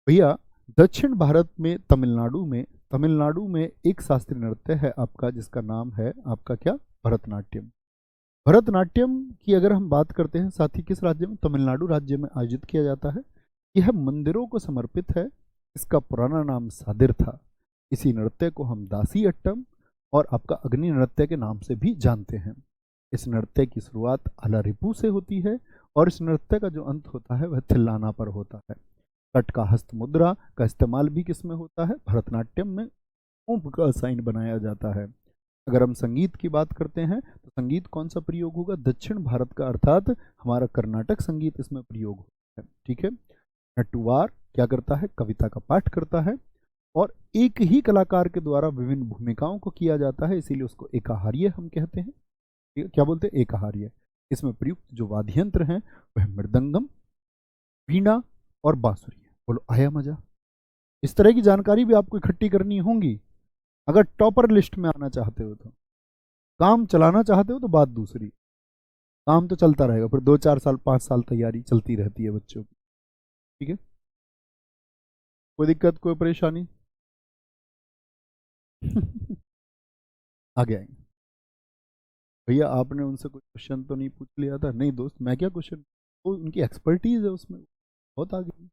भैया, दक्षिण भारत में तमिलनाडु में एक शास्त्रीय नृत्य है आपका जिसका नाम है आपका क्या? भरतनाट्यम। भरतनाट्यम की अगर हम बात करते हैं साथी किस राज्य में? तमिलनाडु राज्य में आयोजित किया जाता है। यह मंदिरों को समर्पित है। इसका पुराना नाम सादिर था। इसी नृत्य को हम दासी अट्टम और आपका अग्नि नृत्य के नाम से भी जानते हैं। इस नृत्य की शुरुआत आलारिपू से होती है और इस नृत्य का जो अंत होता है वह थिल्लाना पर होता है। कट का हस्त मुद्रा का इस्तेमाल भी किसमें होता है? भरतनाट्यम में ऊंट का साइन बनाया जाता है। अगर हम संगीत की बात करते हैं तो संगीत कौन सा प्रयोग होगा? दक्षिण भारत का, अर्थात हमारा कर्नाटक संगीत इसमें प्रयोग होता है। ठीक है। नटुवार क्या करता है? कविता का पाठ करता है और एक ही कलाकार के द्वारा विभिन्न भूमिकाओं को किया जाता है, इसीलिए उसको एकाहार्य हम कहते हैं। क्या बोलते हैं? एकाहार्य। इसमें प्रयुक्त जो वाद्य यंत्र हैं वह मृदंगम, वीणा और बांसुरी है। बोलो आया मजा? इस तरह की जानकारी भी आपको इकट्ठी करनी होंगी अगर टॉपर लिस्ट में आना चाहते हो। तो काम चलाना चाहते हो तो बात दूसरी, काम तो चलता रहेगा, फिर 2-4 साल 5 साल तैयारी चलती रहती है बच्चों की। ठीक है, कोई दिक्कत, कोई परेशानी? आगे आएंगे भैया। आपने उनसे कोई क्वेश्चन तो नहीं पूछ लिया था? नहीं दोस्त, मैं क्या क्वेश्चन, वो उनकी एक्सपर्टीज है उसमें, बहुत आगे।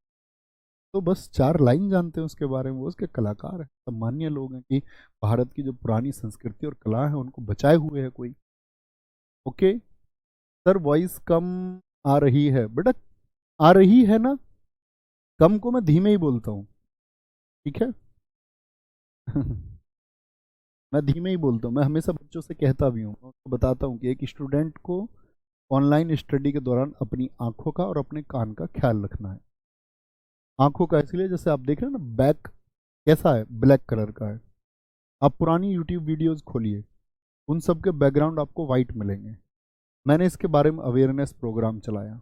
तो बस 4 लाइन जानते हैं उसके बारे में, वो उसके कलाकार हैं, सम्मान्य लोग हैं कि भारत की जो पुरानी संस्कृति और कला है उनको बचाए हुए है कोई। ओके सर, वॉइस कम आ रही है बेटा, आ रही है ना? कम को मैं धीमे ही बोलता हूँ, ठीक है। मैं धीमे ही बोलता हूँ, मैं हमेशा बच्चों से कहता भी हूँ, उनको बताता हूँ कि एक स्टूडेंट को ऑनलाइन स्टडी के दौरान अपनी आंखों का और अपने कान का ख्याल रखना है। आंखों का इसलिए, जैसे आप देख रहे हैं ना, बैक कैसा है? ब्लैक कलर का है। आप पुरानी यूट्यूब वीडियोस खोलिए, उन सब के बैकग्राउंड आपको वाइट मिलेंगे। मैंने इसके बारे में अवेयरनेस प्रोग्राम चलाया,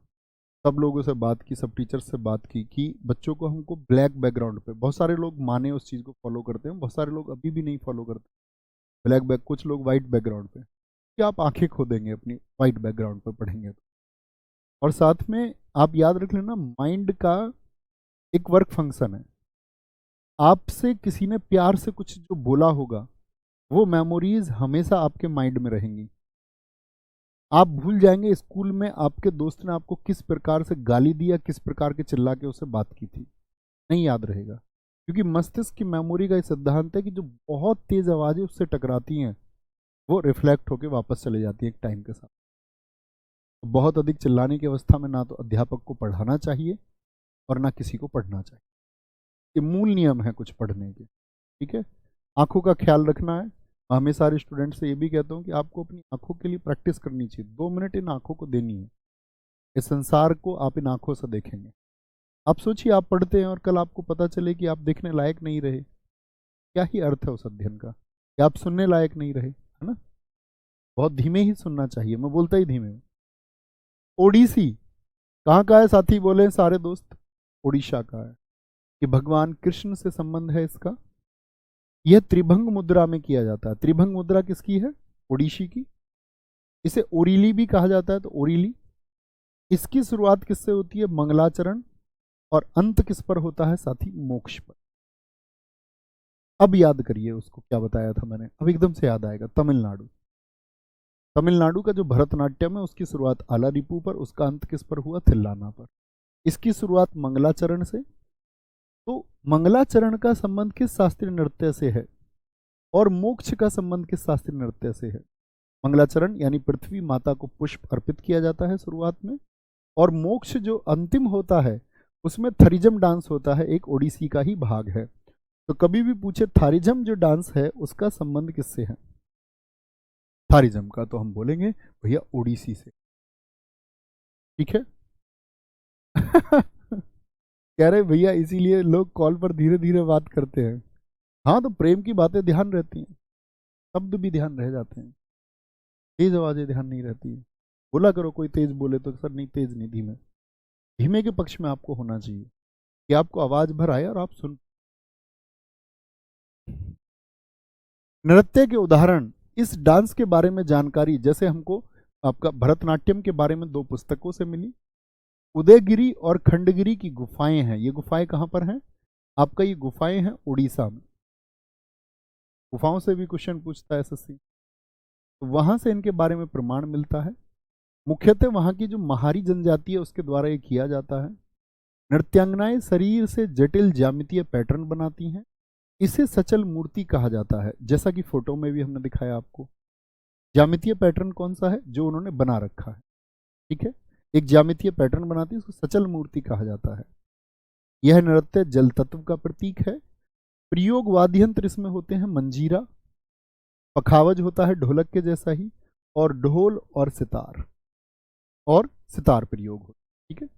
सब लोगों से बात की, सब टीचर्स से बात की कि बच्चों को हमको ब्लैक बैकग्राउंड पे, बहुत सारे लोग माने उस चीज़ को फॉलो करते हैं, बहुत सारे लोग अभी भी नहीं फॉलो करते ब्लैक बैक, कुछ लोग वाइट बैकग्राउंड पे। क्या आप आंखें खो देंगे अपनी वाइट बैकग्राउंड पे पढ़ेंगे तो। और साथ में आप याद रख लेना, माइंड का एक वर्क फंक्शन है। आपसे किसी ने प्यार से कुछ जो बोला होगा वो मेमोरीज हमेशा आपके माइंड में रहेंगी। आप भूल जाएंगे स्कूल में आपके दोस्त ने आपको किस प्रकार से गाली दिया, किस प्रकार के चिल्ला के उससे बात की थी, नहीं याद रहेगा। क्योंकि मस्तिष्क की मेमोरी का ये सिद्धांत है कि जो बहुत तेज आवाजें उससे टकराती हैं वो रिफ्लेक्ट होकर वापस चले जाती है एक टाइम के साथ। तो बहुत अधिक चिल्लाने की अवस्था में ना तो अध्यापक को पढ़ाना चाहिए और ना किसी को पढ़ना चाहिए। ये मूल नियम है कुछ पढ़ने के। ठीक है, आंखों का ख्याल रखना है। हमें सारे स्टूडेंट से ये भी कहता हूँ कि आपको अपनी आंखों के लिए प्रैक्टिस करनी चाहिए, 2 मिनट इन आंखों को देनी है। इस संसार को आप इन आंखों से देखेंगे। आप सोचिए, आप पढ़ते हैं और कल आपको पता चले कि आप देखने लायक नहीं रहे, क्या ही अर्थ है उस अध्ययन का? कि आप सुनने लायक नहीं रहे, है ना? बहुत धीमे ही सुनना चाहिए, मैं बोलता ही धीमे हूं। ओडिसी कहाँ का है साथी, बोले सारे दोस्त। उड़ीसा का है। कि भगवान कृष्ण से संबंध है इसका। यह त्रिभंग मुद्रा में किया जाता है। त्रिभंग मुद्रा किसकी है? ओडिसी की। इसे ओरिली भी कहा जाता है, तो ओरिली। इसकी शुरुआत किससे होती है? मंगलाचरण। और अंत किस पर होता है साथी? मोक्ष पर। अब याद करिए उसको क्या बताया था मैंने, अब एकदम से याद आएगा। तमिलनाडु। तमिलनाडु का जो भरतनाट्यम है उसकी शुरुआत आलारिपू पर, उसका अंत किस पर हुआ? थिल्लाना पर। इसकी शुरुआत मंगलाचरण से। तो मंगलाचरण का संबंध किस शास्त्रीय नृत्य से है? और मोक्ष का संबंध किस शास्त्रीय नृत्य से है? मंगलाचरण यानी पृथ्वी माता को पुष्प अर्पित किया जाता है शुरुआत में, और मोक्ष जो अंतिम होता है उसमें थरिजम डांस होता है, एक ओडिसी का ही भाग है। तो कभी भी पूछे थारिजम जो डांस है उसका संबंध किससे है? थारिजम का तो हम बोलेंगे भैया ओडिसी से। ठीक है। कह रहे भैया इसीलिए लोग कॉल पर धीरे धीरे बात करते हैं। हाँ, तो प्रेम की बातें ध्यान रहती हैं, शब्द भी ध्यान रह जाते हैं, तेज आवाजें ध्यान नहीं रहती है। बोला करो, कोई तेज बोले तो सर नहीं, तेज नहीं, धीमे। धीमे के पक्ष में आपको होना चाहिए कि आपको आवाज भर आए और आप सुन। नृत्य के उदाहरण, इस डांस के बारे में जानकारी जैसे हमको आपका भरतनाट्यम के बारे में 2 पुस्तकों से मिली। उदयगिरी और खंडगिरी की गुफाएं हैं। ये गुफाएं कहाँ पर हैं? आपका ये गुफाएं हैं उड़ीसा में। गुफाओं से भी क्वेश्चन पूछता है एसएससी, तो वहां से इनके बारे में प्रमाण मिलता है। मुख्यतः वहां की जो महारी जनजाति है उसके द्वारा ये किया जाता है। नृत्यांगनाएं शरीर से जटिल ज्यामितीय पैटर्न बनाती हैं। इसे सचल मूर्ति कहा जाता है, जैसा कि फोटो में भी हमने दिखाया आपको। ज्यामितीय पैटर्न कौन सा है? जो उन्होंने बना रखा है। ठीक है, एक ज्यामितीय पैटर्न बनाती है, उसको सचल मूर्ति कहा जाता है। यह नृत्य जल तत्व का प्रतीक है। प्रयोग वाद्य यंत्र इसमें होते हैं मंजीरा, पखावज होता है ढोलक के जैसा ही, और ढोल और सितार प्रयोग होता है। ठीक है,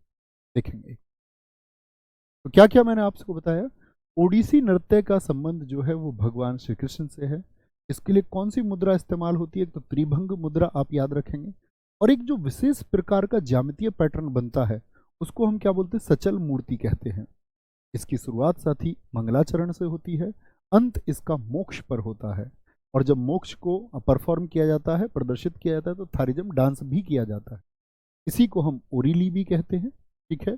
देखेंगे। तो क्या क्या मैंने आपको बताया। ओडिसी नृत्य का संबंध जो है वो भगवान श्री कृष्ण से है। इसके लिए कौन सी मुद्रा इस्तेमाल होती है? तो त्रिभंग मुद्रा आप याद रखेंगे। और एक जो विशेष प्रकार का ज्यामितीय पैटर्न बनता है उसको हम क्या बोलते हैं? सचल मूर्ति कहते हैं। इसकी शुरुआत साथ ही मंगलाचरण से होती है, अंत इसका मोक्ष पर होता है। और जब मोक्ष को परफॉर्म किया जाता है, प्रदर्शित किया जाता है, तो थारिजम डांस भी किया जाता है। इसी को हम ओरिली भी कहते हैं। ठीक है,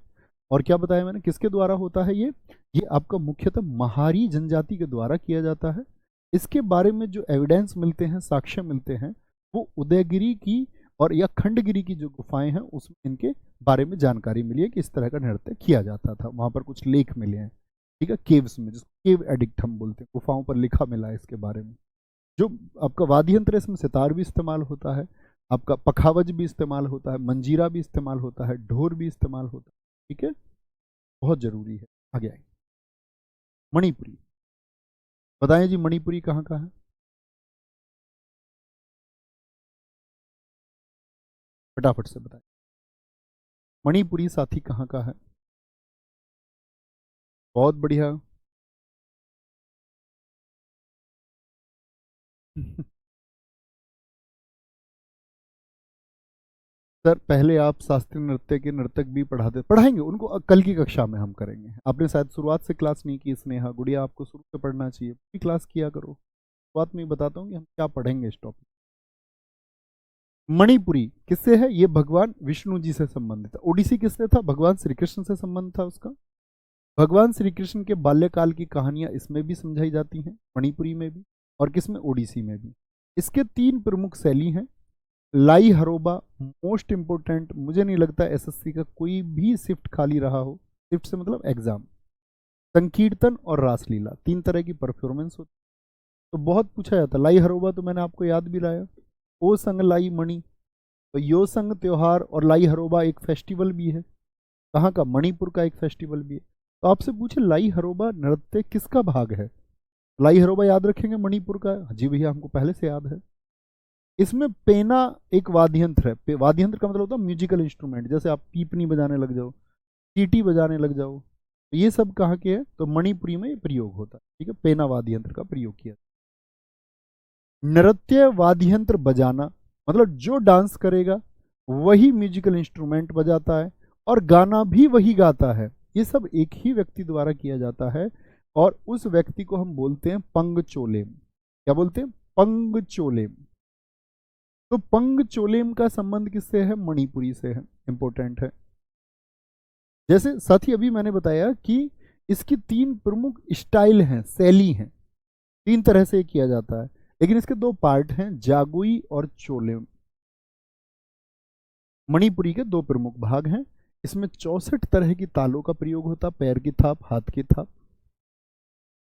और क्या बताया मैंने, किसके द्वारा होता है ये आपका मुख्यतः महारी जनजाति के द्वारा किया जाता है। इसके बारे में जो एविडेंस मिलते हैं, साक्ष्य मिलते हैं, वो उदयगिरी की और या खंडगिरी की जो गुफाएं हैं उसमें इनके बारे में जानकारी मिली है कि इस तरह का नृत्य किया जाता था। वहां पर कुछ लेख मिले हैं। ठीक है, केव्स में, जिसको केव एडिक्ट हम बोलते हैं, गुफाओं पर लिखा मिला है इसके बारे में। जो आपका वाद्य यंत्र है इसमें सितार भी इस्तेमाल होता है, आपका पखावज भी इस्तेमाल होता है, मंजीरा भी इस्तेमाल होता है, ढोर भी इस्तेमाल होता है। ठीक है, बहुत जरूरी है। आगे आइए, मणिपुरी बताएं जी, मणिपुरी कहाँ का है? फटाफट से बताएं, मणिपुरी साथी कहाँ का है? बहुत बढ़िया। सर पहले आप शास्त्रीय नृत्य के नर्तक भी पढ़ाएंगे उनको, कल की कक्षा में हम करेंगे। आपने शायद शुरुआत से क्लास नहीं की, स्नेहा गुड़िया, आपको शुरू से पढ़ना चाहिए, पूरी क्लास किया करो। शुरुआत में ही बताता हूँ कि हम क्या पढ़ेंगे इस टॉपिक। मणिपुरी किससे है? ये भगवान विष्णु जी से संबंधित है। ओडिसी किससे था? भगवान श्री कृष्ण से संबंध था उसका। भगवान श्री कृष्ण के बाल्यकाल की कहानियां इसमें भी समझाई जाती हैं, मणिपुरी में भी, और किसमें? ओडिसी में भी। इसके 3 प्रमुख शैली हैं। लाई हरोबा मोस्ट इंपोर्टेंट, मुझे नहीं लगता एसएससी का कोई भी शिफ्ट खाली रहा हो। शिफ्ट से मतलब एग्जाम। संकीर्तन और रासलीला, 3 तरह की परफॉर्मेंस होती। तो बहुत पूछा जाता। लाई हरोबा तो मैंने आपको याद भी लाया। ओ संग लाई मणि, तो यो संग त्योहार और लाई हरोबा एक फेस्टिवल भी है। कहाँ का? मणिपुर का एक फेस्टिवल भी है। तो आपसे पूछे लाई हरोबा नृत्य किसका भाग है? लाई हरोबा याद रखेंगे मणिपुर का। जी भैया, हमको पहले से याद है। इसमें पेना एक वाद्य यंत्र है। वाद्य यंत्र का मतलब होता है म्यूजिकल इंस्ट्रूमेंट, जैसे आप पीपनी बजाने लग जाओ, सीटी बजाने लग जाओ, तो ये सब कहाँ के हैं? तो मणिपुरी में प्रयोग होता है। ठीक है, पेना वाद्य यंत्र का प्रयोग किया। नृत्य वाद्य यंत्र बजाना मतलब जो डांस करेगा वही म्यूजिकल इंस्ट्रूमेंट बजाता है और गाना भी वही गाता है। ये सब एक ही व्यक्ति द्वारा किया जाता है और उस व्यक्ति को हम बोलते हैं पंगचोलेम। क्या बोलते हैं? पंगचोलेम। तो पंगचोलेम का संबंध किससे है? मणिपुरी से है। इंपॉर्टेंट है। जैसे साथ ही अभी मैंने बताया कि इसकी 3 प्रमुख स्टाइल हैं, शैली हैं, 3 तरह से किया जाता है, लेकिन इसके 2 पार्ट हैं, जागुई और चोलेम। मणिपुरी के 2 प्रमुख भाग हैं। इसमें 64 तरह की तालों का प्रयोग होता, पैर की थाप, हाथ की थाप।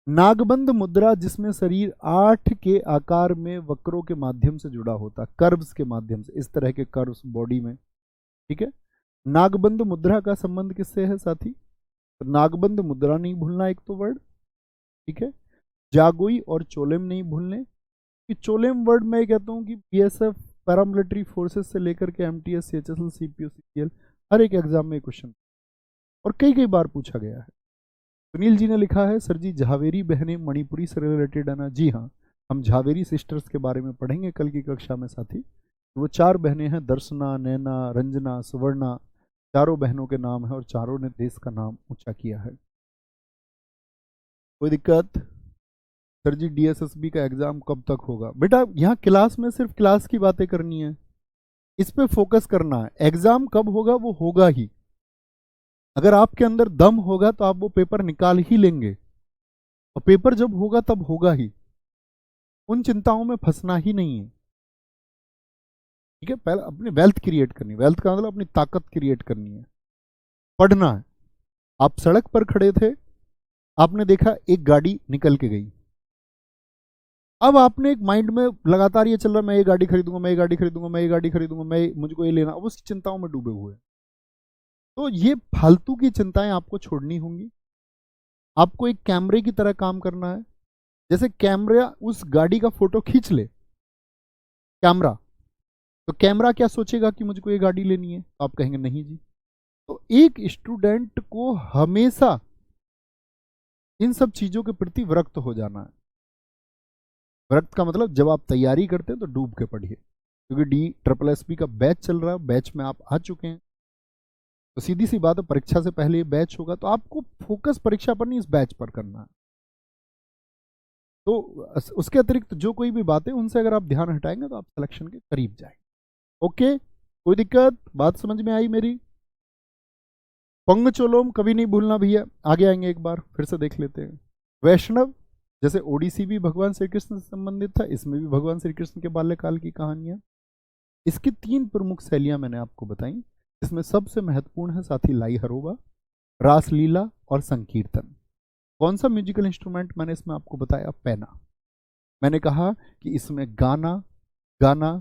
नागबंद मुद्रा, जिसमें शरीर 8 के आकार में वक्रों के माध्यम से जुड़ा होता, कर्व्स के माध्यम से, इस तरह के कर्व्स बॉडी में। ठीक है। नागबंद मुद्रा का संबंध किससे है साथी? तो नागबंद मुद्रा नहीं भूलना एक तो वर्ड। ठीक है। जागोई और चोलेम नहीं भूलने। कि चोलेम वर्ड मैं कहता हूँ कि बीएसएफ, पैरामिलिट्री फोर्सेस से लेकर के एमटीएस, सीएचएसएल, सीपीओ, सीजीएल, हर एक एग्जाम में क्वेश्चन और कई कई बार पूछा गया है। सुनील जी ने लिखा है, सर जी झावेरी बहनें मणिपुरी से रिलेटेड है ना? जी हाँ, हम झावेरी सिस्टर्स के बारे में पढ़ेंगे कल की कक्षा में साथी। वो 4 बहनें हैं, दर्शना, नैना, रंजना, सुवर्णा। चारों बहनों के नाम है और चारों ने देश का नाम ऊंचा किया है। कोई दिक्कत? सर जी डीएसएसबी का एग्जाम कब तक होगा? बेटा यहाँ क्लास में सिर्फ क्लास की बातें करनी है, इस पे फोकस करना है। एग्जाम कब होगा? वो होगा ही। अगर आपके अंदर दम होगा तो आप वो पेपर निकाल ही लेंगे, और पेपर जब होगा तब होगा ही। उन चिंताओं में फंसना ही नहीं है। ठीक है। पहले अपनी वेल्थ क्रिएट करनी, वेल्थ का मतलब अपनी ताकत क्रिएट करनी है, पढ़ना है। आप सड़क पर खड़े थे, आपने देखा एक गाड़ी निकल के गई, अब आपने एक माइंड में लगातार ये चल रहा, मैं ये गाड़ी खरीदूंगा, मैं ये गाड़ी खरीदूंगा, मैं ये गाड़ी खरीदूंगा, मैं मुझको ये लेना, अब उस चिंताओं में डूबे हुए। तो ये फालतू की चिंताएं आपको छोड़नी होंगी। आपको एक कैमरे की तरह काम करना है। जैसे कैमरा उस गाड़ी का फोटो खींच ले, कैमरा, तो कैमरा क्या सोचेगा कि मुझको ये गाड़ी लेनी है? तो आप कहेंगे नहीं जी। तो एक स्टूडेंट को हमेशा इन सब चीजों के प्रति विरक्त हो जाना है। विरक्त का मतलब जब आप तैयारी करते हैं तो डूब के पढ़िए, क्योंकि DSSB का बैच चल रहा है, बैच में आप आ चुके हैं, तो सीधी सी बात है, परीक्षा से पहले ये बैच होगा, तो आपको फोकस परीक्षा पर नहीं, इस बैच पर करना है। तो उसके अतिरिक्त जो कोई भी बातें, उनसे अगर आप ध्यान हटाएंगे तो आप सिलेक्शन के करीब जाएंगे। ओके, कोई दिक्कत? बात समझ में आई मेरी? पंगचोलोम कभी नहीं भूलना भैया, आगे आएंगे एक बार फिर से देख लेते हैं। वैष्णव, जैसे ओडिसी भी भगवान श्री कृष्ण से संबंधित था, इसमें भी भगवान श्री कृष्ण के बाल्यकाल की कहानियां। इसकी 3 प्रमुख शैलियां मैंने आपको बताई। इसमें सबसे महत्वपूर्ण है साथी लाई हरोबा, रासलीला और संकीर्तन। कौन सा म्यूजिकल इंस्ट्रूमेंट मैंने इसमें आपको बताया? पैना। मैंने कहा कि इसमें गाना गाना,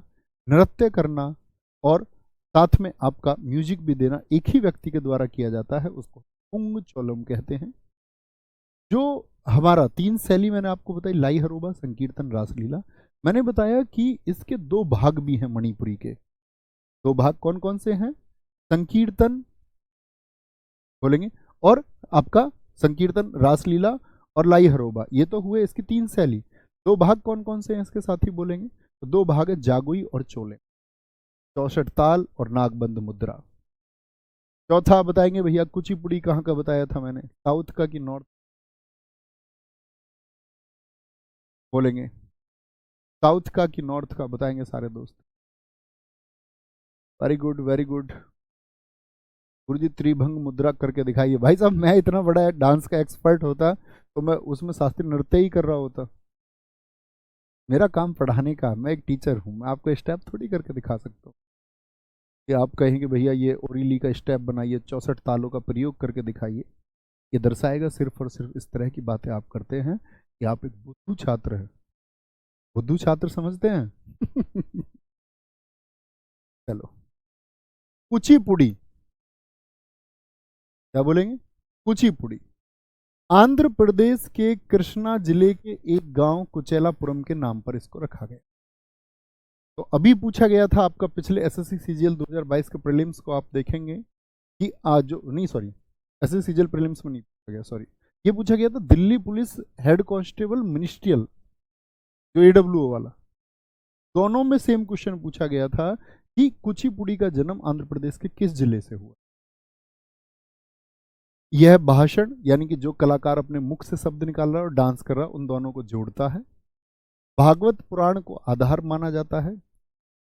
नृत्य करना और साथ में आपका म्यूजिक भी देना एक ही व्यक्ति के द्वारा किया जाता है, उसको पुंगचोलम कहते हैं। जो हमारा 3 शैली मैंने आपको बताई, लाई हरोबा, संकीर्तन, रासलीला, मैंने बताया कि इसके 2 भाग भी हैं मणिपुरी के। 2 भाग कौन कौन से हैं? संकीर्तन बोलेंगे, और आपका संकीर्तन, रासलीला और लाई हरोबा, ये तो हुए इसकी 3 शैली। 2 भाग कौन कौन से हैं इसके साथ ही बोलेंगे? तो 2 भाग है, जागुई और चोले, 64 ताल और नागबंद मुद्रा। चौथा बताएंगे भैया, कुचिपुड़ी कहाँ का बताया था मैंने? साउथ का कि नॉर्थ? बोलेंगे साउथ का कि नॉर्थ का? बताएंगे सारे दोस्त। Very good, very good. गुरुजी त्रिभंग मुद्रा करके दिखाइए। भाई साहब, मैं इतना बड़ा डांस का एक्सपर्ट होता तो मैं उसमें शास्त्रीय नृत्य ही कर रहा होता। मेरा काम पढ़ाने का, मैं एक टीचर हूँ, मैं आपको स्टेप थोड़ी करके दिखा सकता हूँ कि आप कहेंगे भैया ये ओरिली का स्टेप बनाइए, 64 तालों का प्रयोग करके दिखाइए। ये दर्शाएगा सिर्फ और सिर्फ इस तरह की बातें आप करते हैं कि आप एक बुद्धू छात्र हैं। बुद्धू छात्र समझते हैं? चलो, कुचिपुड़ी, क्या बोलेंगे? कुचिपुड़ी आंध्र प्रदेश के कृष्णा जिले के एक गांव कुचेलापुरम के नाम पर इसको रखा गया। तो अभी पूछा गया था आपका, पिछले एसएससी सीजीएल 2022 के प्रीलिम्स को आप देखेंगे कि आज जो नहीं, सॉरी, एसएससी सीजीएल प्रीलिम्स में नहीं पूछा गया, सॉरी, ये पूछा गया था Delhi police head constable ministerial, जो एडब्ल्यूओ वाला, दोनों में सेम क्वेश्चन पूछा गया था कि कुचिपुड़ी का जन्म आंध्र प्रदेश के किस जिले से हुआ। यह भाषण यानी कि जो कलाकार अपने मुख से शब्द निकाल रहा है और डांस कर रहा है उन दोनों को जोड़ता है। भागवत पुराण को आधार माना जाता है।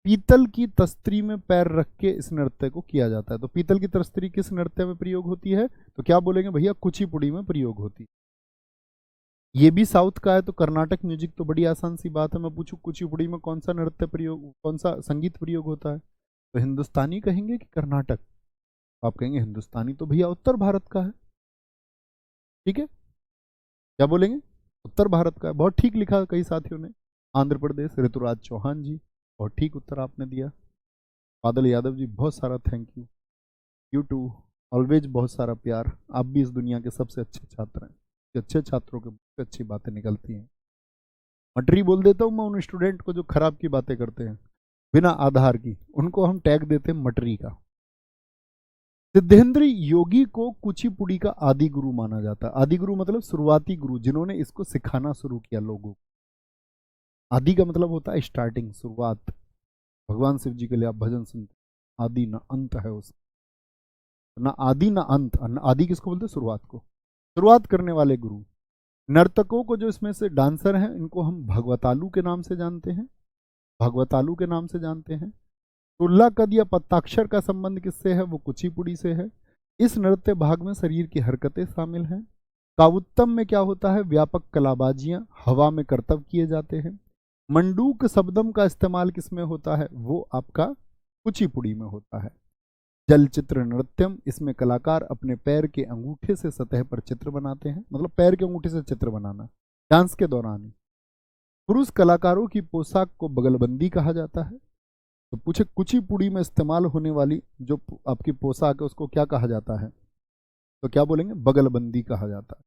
पीतल की तस्तरी में पैर रख के इस नृत्य को किया जाता है। तो पीतल की तस्तरी किस नृत्य में प्रयोग होती है? तो क्या बोलेंगे भैया? कुचिपुड़ी में प्रयोग होती है। ये भी साउथ का है तो कर्नाटक म्यूजिक तो बड़ी आसान सी बात है। मैं पूछूं कुचिपुड़ी में कौन सा नृत्य प्रयोग, कौन सा संगीत प्रयोग होता है? तो हिंदुस्तानी कहेंगे कि कर्नाटक? आप कहेंगे हिंदुस्तानी तो भैया उत्तर भारत का है। ठीक है, क्या बोलेंगे? उत्तर भारत का है। बहुत ठीक लिखा कई साथियों ने। आंध्र प्रदेश, ऋतुराज चौहान जी, बहुत ठीक उत्तर आपने दिया। बादल यादव जी बहुत सारा thank you. You too always बहुत सारा प्यार। आप भी इस दुनिया के सबसे अच्छे छात्र हैं। अच्छे छात्रों के बहुत अच्छी बातें निकलती हैं। मटरी बोल देता हूँ मैं उन स्टूडेंट को जो खराब की बातें करते हैं बिना आधार की, उनको हम टैग देते हैं मटरी का। सिद्धेंद्र योगी को कुचिपुड़ी का आदि गुरु माना जाता है। आदि गुरु मतलब शुरुआती गुरु, जिन्होंने इसको सिखाना शुरू किया लोगों को। आदि का मतलब होता है स्टार्टिंग, शुरुआत। भगवान शिव जी के लिए आप भजन सुनते, आदि ना अंत है उसका, ना आदि ना अंत। आदि किसको बोलते हैं? शुरुआत को। शुरुआत करने वाले गुरु। नर्तकों को जो इसमें से डांसर हैं इनको हम भगवतालू के नाम से जानते हैं। भगवतालू के नाम से जानते हैं। तुल्ला कद या पत्ताक्षर का संबंध किससे है? वो कुचिपुड़ी से है। इस नृत्य भाग में शरीर की हरकतें शामिल हैं। कावुत्तम में क्या होता है? व्यापक कलाबाजियां, हवा में करतब किए जाते हैं। मंडूक शब्दम का इस्तेमाल किसमें होता है? वो आपका कुचिपुड़ी में होता है। जलचित्र नृत्यम, इसमें कलाकार अपने पैर के अंगूठे से सतह पर चित्र बनाते हैं, मतलब पैर के अंगूठे से चित्र बनाना डांस के दौरान ही। पुरुष कलाकारों की पोशाक को बगलबंदी कहा जाता है। तो पूछे कुचिपुड़ी में इस्तेमाल होने वाली जो आपकी पोशाक है उसको क्या कहा जाता है? तो क्या बोलेंगे? बगलबंदी कहा जाता है।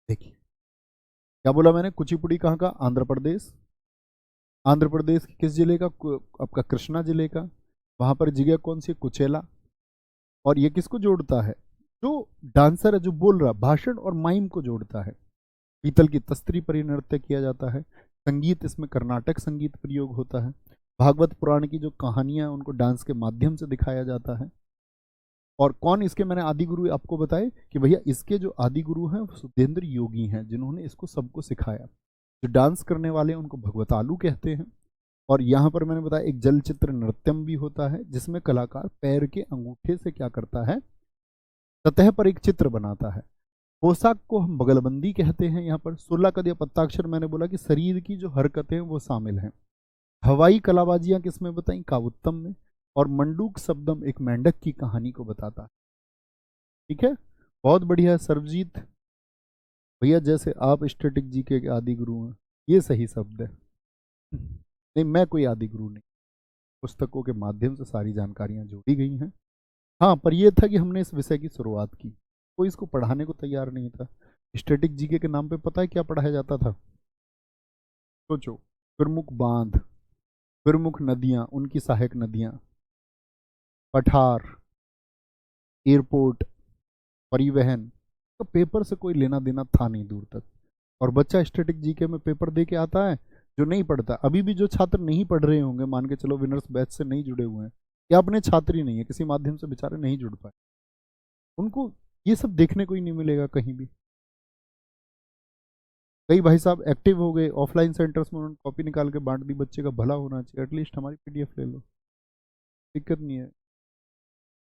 देखिए क्या बोला मैंने? कुचिपुड़ी कहाँ का? आंध्र प्रदेश। आंध्र प्रदेश के किस जिले का? आपका कृष्णा जिले का। वहां पर जगह कौन सी? कुचेला। और ये किसको जोड़ता है? जो डांसर है, जो बोल रहा, भाषण और माइम को जोड़ता है। पीतल की तस्तरी पर यह नृत्य किया जाता है। संगीत, इसमें कर्नाटक संगीत प्रयोग होता है। भागवत पुराण की जो कहानियां उनको डांस के माध्यम से दिखाया जाता है। और कौन इसके मैंने आदि गुरु आपको बताए कि भैया इसके जो आदि गुरु हैं वो सिद्धेंद्र योगी हैं, जिन्होंने इसको सबको सिखाया। जो डांस करने वाले उनको भगवतालू कहते हैं। और यहाँ पर मैंने बताया एक जलचित्र नृत्यम भी होता है, जिसमें कलाकार पैर के अंगूठे से क्या करता है? सतह पर एक चित्र बनाता है। पोशाक को हम बगलबंदी कहते हैं। यहाँ पर 16 कद या पत्ताक्षर मैंने बोला कि शरीर की जो हरकतें हैं वो शामिल हैं। हवाई कलाबाजियां किसमें बताई? कावुत्तम में। और मंडूक शब्दम एक मेंढक की कहानी को बताता है। ठीक है, बहुत बढ़िया सर्वजीत भैया, जैसे आप स्टैटिक जीके के आदि गुरु हैं, ये सही शब्द है। नहीं, मैं कोई आदि गुरु नहीं, पुस्तकों के माध्यम से सारी जानकारियां जोड़ी गई हैं। हाँ, पर यह था कि हमने इस विषय की शुरुआत की, कोई इसको पढ़ाने को तैयार नहीं था। स्टैटिक जीके के नाम पे पता है क्या पढ़ाया जाता था? सोचो, प्रमुख बांध, प्रमुख नदियां, उनकी सहायक नदियां, पठार, एयरपोर्ट, परिवहन। तो पेपर से कोई लेना देना था नहीं दूर तक। और बच्चा स्टैटिक जीके में पेपर दे के आता है, जो नहीं पढ़ता। अभी भी जो छात्र नहीं पढ़ रहे होंगे, मान के चलो विनर्स बैच से नहीं जुड़े हुए हैं या अपने छात्र ही नहीं है, किसी माध्यम से बेचारे नहीं जुड़ पाए, उनको ये सब देखने को ही नहीं मिलेगा कहीं भी। कई भाई साहब एक्टिव हो गए ऑफलाइन सेंटर्स में, उन्होंने कॉपी निकाल के बांट दी। बच्चे का भला होना चाहिए, एटलीस्ट हमारी पीडीएफ ले लो, दिक्कत नहीं है।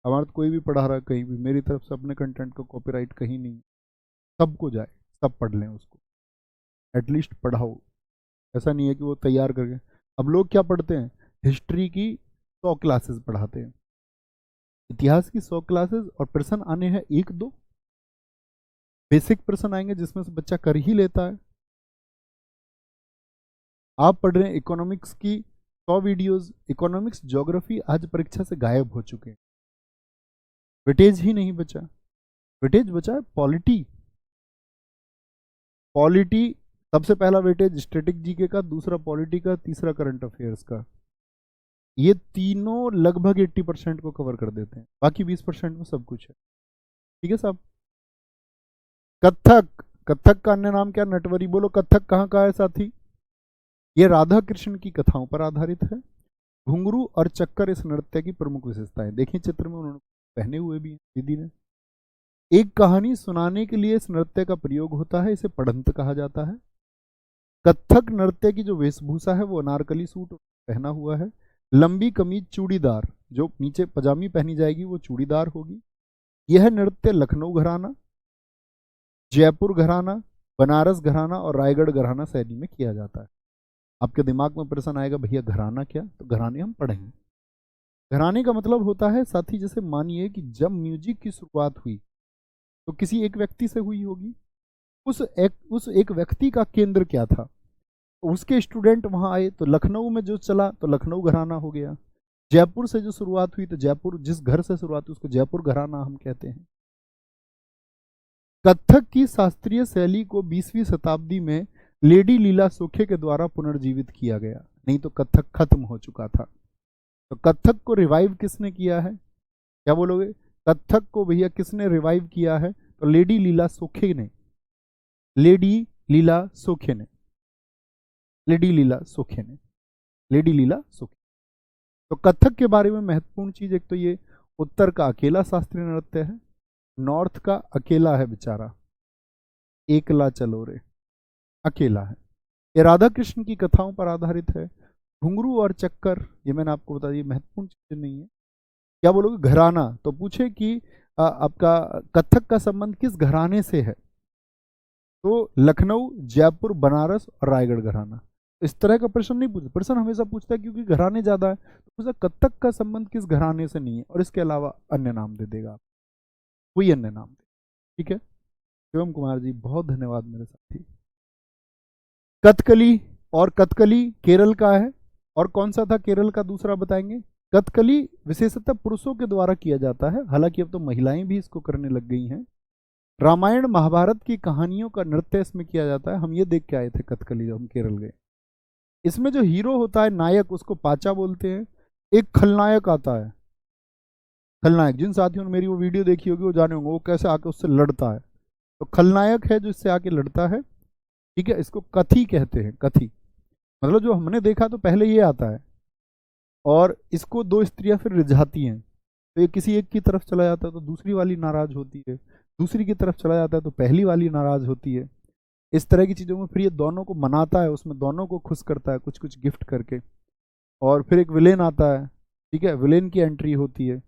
हमारा तो कोई भी पढ़ा रहा है कहीं भी, मेरी तरफ से अपने कंटेंट का कॉपीराइट कहीं नहीं। सबको जाए, सब पढ़ लें उसको, एटलीस्ट पढ़ाओ। ऐसा नहीं है कि वो तैयार करके। अब लोग क्या पढ़ते हैं? हिस्ट्री की 100 क्लासेस पढ़ाते हैं, इतिहास की 100 क्लासेस, और प्रश्न आने हैं 1-2 बेसिक प्रश्न आएंगे जिसमें से बच्चा कर ही लेता है। आप पढ़ रहे हैं इकोनॉमिक्स की 100 वीडियोस, इकोनॉमिक्स ज्योग्राफी आज परीक्षा से गायब हो चुके हैं। वेटेज ही नहीं बचा। वेटेज बचा है पॉलिटी। पॉलिटी सबसे पहला वेटेज स्टैटिक जीके का, दूसरा पॉलिटी का, तीसरा करंट अफेयर्स का। ये तीनों लगभग 80% को कवर कर देते हैं, बाकी 20% में सब कुछ है। ठीक है साहब। कथक, कथक का अन्य नाम क्या? नटवरी। बोलो कथक कहाँ का है साथी? ये राधा कृष्ण की कथाओं पर आधारित है। घुंघरू और चक्कर इस नृत्य की प्रमुख विशेषताएं। देखिए चित्र में उन्होंने पहने हुए भी हैं दीदी ने। एक कहानी सुनाने के लिए इस नृत्य का प्रयोग होता है, इसे पढ़ंत कहा जाता है। कथक नृत्य की जो वेशभूषा है वो अनारकली सूट पहना हुआ है। लंबी कमीज चूड़ीदार, जो नीचे पजामी पहनी जाएगी वो चूड़ीदार होगी। यह नृत्य लखनऊ घराना, जयपुर घराना, बनारस घराना और रायगढ़ घराना शैली में किया जाता है। आपके दिमाग में प्रश्न आएगा भैया घराना क्या, तो घराने हम पढ़ेंगे। घराने का मतलब होता है साथी, जैसे मानिए कि जब म्यूजिक की शुरुआत हुई तो किसी एक व्यक्ति से हुई होगी। उस एक व्यक्ति का केंद्र क्या था, तो उसके स्टूडेंट वहां आए तो लखनऊ में जो चला तो लखनऊ घराना हो गया। जयपुर से जो शुरुआत हुई तो जयपुर, जिस घर से शुरुआत हुई उसको जयपुर घराना हम कहते हैं। कथक की शास्त्रीय शैली को 20वीं शताब्दी में लेडी लीला सोखे के द्वारा पुनर्जीवित किया गया, नहीं तो कथक खत्म हो चुका था। तो कथक को रिवाइव किसने किया है, क्या बोलोगे? कथक को भैया किसने रिवाइव किया है? तो लेडी लीला सोखे ने, लेडी लीला सोखे ने, लेडी लीला सोखे ने, लेडी लीला सोखे। तो कथक के बारे में महत्वपूर्ण चीज, एक तो ये उत्तर का अकेला शास्त्रीय नृत्य है, नॉर्थ का अकेला है बेचारा, एकला चलो रे, अकेला है। ये राधा कृष्ण की कथाओं पर आधारित है। घुंघरू और चक्कर, ये मैंने आपको बता दिया, महत्वपूर्ण चीज नहीं है। क्या बोलोगे? घराना, तो पूछे कि आपका कथक का संबंध किस घराने से है, तो लखनऊ, जयपुर, बनारस और रायगढ़ घराना। इस तरह का प्रश्न नहीं पूछता, प्रश्न हमेशा पूछता है क्योंकि घराने ज्यादा है, तो पूछा कथक का संबंध किस घराने से नहीं है, और इसके अलावा अन्य नाम दे देगा, कोई अन्य नाम दे। ठीक है, शिवम कुमार जी बहुत धन्यवाद मेरे साथी। कथकली, और कथकली केरल का है, और कौन सा था केरल का दूसरा बताएंगे? कथकली विशेषतः पुरुषों के द्वारा किया जाता है, हालांकि अब तो महिलाएं भी इसको करने लग गई हैं। रामायण महाभारत की कहानियों का नृत्य इसमें किया जाता है। हम ये देख के आए थे कथकली जब हम केरल गए। इसमें जो हीरो होता है नायक, उसको पाचा बोलते हैं। एक खलनायक आता है, खलनायक, जिन साथियों ने मेरी वो वीडियो देखी होगी वो जाने होंगे वो कैसे आके उससे लड़ता है। तो खलनायक है जो इससे आके लड़ता है। ठीक है, इसको कथी कहते हैं, कथी मतलब जो हमने देखा तो पहले ये आता है, और इसको दो स्त्रियां फिर रिझाती हैं। तो ये किसी एक की तरफ चला जाता है तो दूसरी वाली नाराज होती है, दूसरी की तरफ चला जाता है तो पहली वाली नाराज होती है। इस तरह की चीज़ों में फिर ये दोनों को मनाता है, उसमें दोनों को खुश करता है कुछ कुछ गिफ्ट करके। और फिर एक विलेन आता है, ठीक है, विलेन की एंट्री होती है,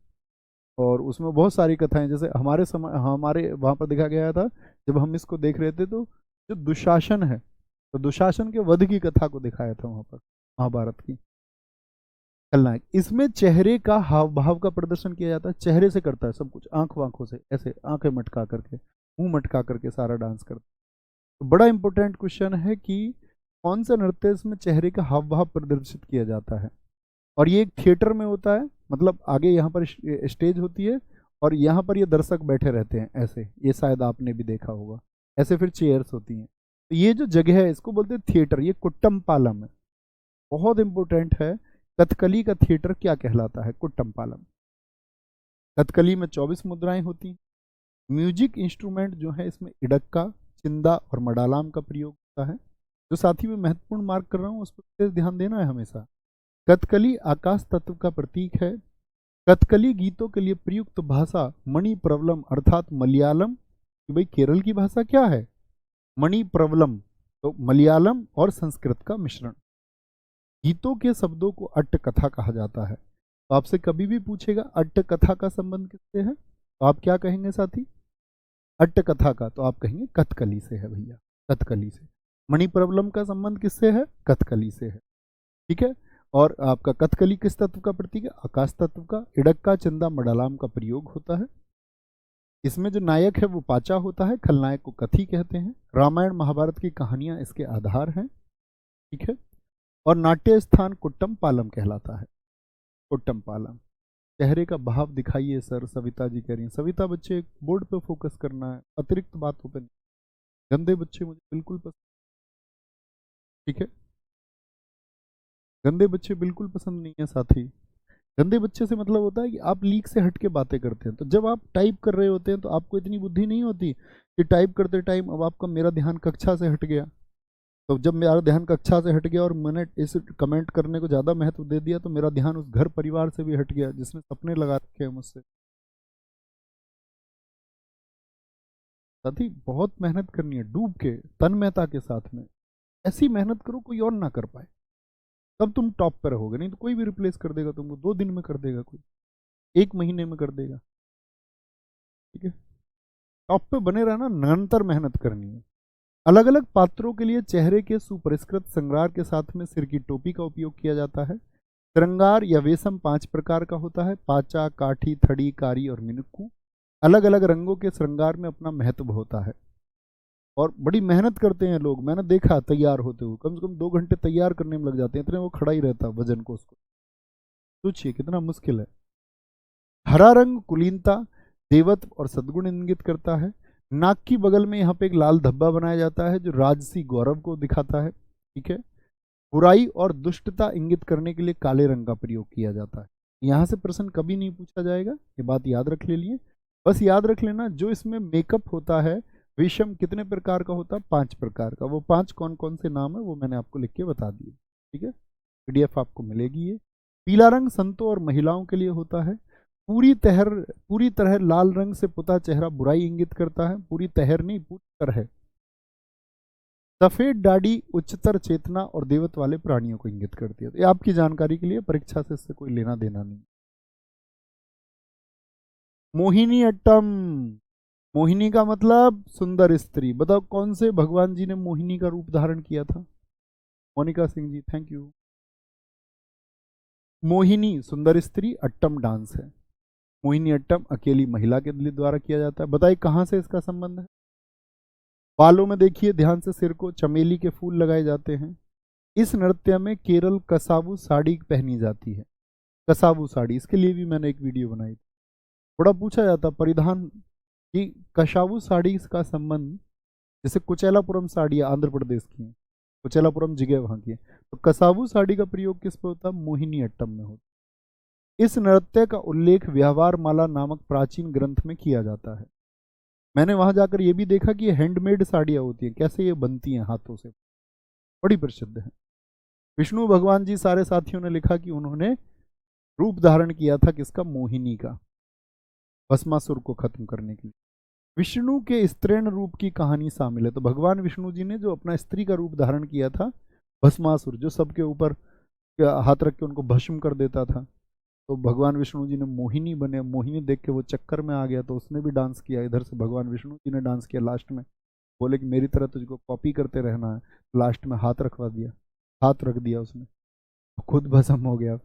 और उसमें बहुत सारी कथाएं, जैसे हमारे समय हमारे वहाँ पर देखा गया था जब हम इसको देख रहे थे, तो जो दुशासन है, तो दुशासन के वध की कथा को दिखाया था वहाँ पर महाभारत की। खलनायक, इसमें चेहरे का हाव भाव का प्रदर्शन किया जाता है, चेहरे से करता है सब कुछ, आंख वाँखों से, ऐसे आंखें मटका करके, मुंह मटका करके सारा डांस करता है। तो बड़ा इंपॉर्टेंट क्वेश्चन है कि कौन सा नृत्य इसमें चेहरे का हाव भाव प्रदर्शित किया जाता है। और ये एक थिएटर में होता है, मतलब आगे यहाँ पर स्टेज होती है और यहाँ पर ये दर्शक बैठे रहते हैं ऐसे, ये शायद आपने भी देखा होगा, ऐसे फिर चेयर्स होती हैं। तो ये जो जगह है इसको बोलते हैं थिएटर, ये कुट्टम पालम है, बहुत इंपॉर्टेंट है। कथकली का थिएटर क्या कहलाता है? कुट्टम पालम। कथकली में 24 मुद्राएं होती हैं। म्यूजिक इंस्ट्रूमेंट जो है इसमें इडक्का, चिंदा और मडालाम का प्रयोग होता है। जो साथी में महत्वपूर्ण मार्क कर रहा हूँ उस पर विशेष ध्यान देना है हमेशा। कथकली आकाश तत्व का प्रतीक है। कथकली गीतों के लिए प्रयुक्त भाषा मणि प्रवलम अर्थात मलयालम, कि भाई केरल की भाषा क्या है? मणि प्रवलम, तो मलयालम और संस्कृत का मिश्रण। गीतों के शब्दों को अट्ट कथा कहा जाता है। तो आपसे कभी भी पूछेगा अट्ट कथा का संबंध किससे है, तो आप क्या कहेंगे साथी? अट्ट कथा का, तो आप कहेंगे कथकली से है भैया, कथकली से। मणि प्रवलम का संबंध किससे है? कथकली से है। ठीक है, और आपका कथकली किस तत्व का प्रतीक है? आकाश तत्व का। इडक्का, चंदा, मडालाम का प्रयोग होता है। इसमें जो नायक है वो पाचा होता है, खलनायक को कथी कहते हैं। रामायण महाभारत की कहानियां इसके आधार हैं। ठीक है, और नाट्य स्थान कुट्टम पालम कहलाता है। कुट्टम पालम। चेहरे का भाव दिखाइए सर, सविता जी कह रही हैं। सविता बच्चे बोर्ड पे फोकस करना है, अतिरिक्त बातों पे नहीं। गंदे बच्चे मुझे बिल्कुल पसंद, ठीक है, गंदे बच्चे बिल्कुल पसंद नहीं है साथी। गंदे बच्चे से मतलब होता है कि आप लीक से हट के बातें करते हैं। तो जब आप टाइप कर रहे होते हैं तो आपको इतनी बुद्धि नहीं होती कि टाइप करते टाइम अब आपका मेरा ध्यान कक्षा से हट गया, तो जब मेरा ध्यान कक्षा से हट गया और मैंने इस कमेंट करने को ज़्यादा महत्व दे दिया तो मेरा ध्यान उस घर परिवार से भी हट गया जिसने सपने लगा रखे हैं मुझसे। साथी बहुत मेहनत करनी है, डूब के तन्मयता के साथ में। ऐसी मेहनत करो कोई और ना कर पाए, तब तुम टॉप पर रहोगे। नहीं तो कोई भी रिप्लेस कर देगा तुमको, 2 दिन में कर देगा कोई, 1 महीने में कर देगा। ठीक है, टॉप पे बने रहना, निरंतर मेहनत करनी है। अलग अलग पात्रों के लिए चेहरे के सुपरिष्कृत श्रृंगार के साथ में सिर की टोपी का उपयोग किया जाता है। श्रृंगार या वेशम 5 प्रकार का होता है: पाचा, काठी, थड़ी, कारी और मिनुक्कू। अलग अलग रंगों के श्रृंगार में अपना महत्व होता है और बड़ी मेहनत करते हैं लोग। मैंने देखा तैयार होते हुए कम से कम 2 घंटे तैयार करने में लग जाते हैं, इतने वो खड़ा ही रहता है वजन को, उसको सोचिए कितना मुश्किल है। हरा रंग कुलीनता, देवत्व और सद्गुण इंगित करता है। नाक की बगल में यहाँ पे एक लाल धब्बा बनाया जाता है जो राजसी गौरव को दिखाता है। ठीक है, बुराई और दुष्टता इंगित करने के लिए काले रंग का प्रयोग किया जाता है। यहाँ से प्रश्न कभी नहीं पूछा जाएगा, ये बात याद रख ले लिए। बस याद रख लेना जो इसमें मेकअप होता है विषम कितने प्रकार का होता है, 5 प्रकार का। वो 5 कौन कौन से नाम है वो मैंने आपको लिख के बता दिए। ठीक है, पीडीएफ आपको मिलेगी ये। पीला रंग संतों और महिलाओं के लिए होता है। पूरी तरह लाल रंग से पुता चेहरा बुराई इंगित करता है। पूरी तरह नहीं, पूरी तरह। सफेद दाढ़ी उच्चतर चेतना और देवत्व वाले प्राणियों को इंगित करती है। तो ये आपकी जानकारी के लिए, परीक्षा से इससे कोई लेना देना नहीं। मोहिनी अट्टम, मोहिनी का मतलब सुंदर स्त्री। बताओ कौन से भगवान जी ने मोहिनी का रूप धारण किया था? Monika Singh ji, thank you. मोहिनी सुंदर स्त्री, अट्टम डांस है। मोहिनी अट्टम अकेली महिला के द्वारा किया जाता है। बताइए कहां से इसका संबंध है? बालों में देखिए ध्यान से, सिर को चमेली के फूल लगाए जाते हैं। इस नृत्य में केरल कसावू साड़ी पहनी जाती है। कसावू साड़ी, इसके लिए भी मैंने एक वीडियो बनाई थी। थोड़ा पूछा जाता परिधान कि कसावू साड़ी का संबंध, जैसे कुचेलापुरम साड़ी आंध्र प्रदेश की है, कुचेलापुरम जगह वहां की है, तो कसावू साड़ी का प्रयोग किस पे होता है? मोहिनी अट्टम में होता। इस नृत्य का उल्लेख व्यवहार माला नामक प्राचीन ग्रंथ में किया जाता है। मैंने वहां जाकर यह भी देखा कि ये हैंडमेड साड़ियां होती हैं, कैसे ये बनती हैं हाथों से, बड़ी प्रसिद्ध है। विष्णु भगवान जी सारे साथियों ने लिखा कि उन्होंने रूप धारण किया था किसका? मोहिनी का, भस्मासुर को खत्म करने के लिए। विष्णु के स्त्रीण रूप की कहानी शामिल है। तो भगवान विष्णु जी ने जो अपना स्त्री का रूप धारण किया था, भस्मासुर जो सबके ऊपर हाथ रख के उनको भस्म कर देता था, तो भगवान विष्णु जी ने मोहिनी बने। मोहिनी देख के वो चक्कर में आ गया, तो उसने भी डांस किया। इधर से भगवान विष्णु जी ने डांस किया। लास्ट में बोले कि मेरी तरह तुझको कॉपी करते रहना है। लास्ट में हाथ रखवा दिया, हाथ रख दिया उसने, खुद भस्म हो गया।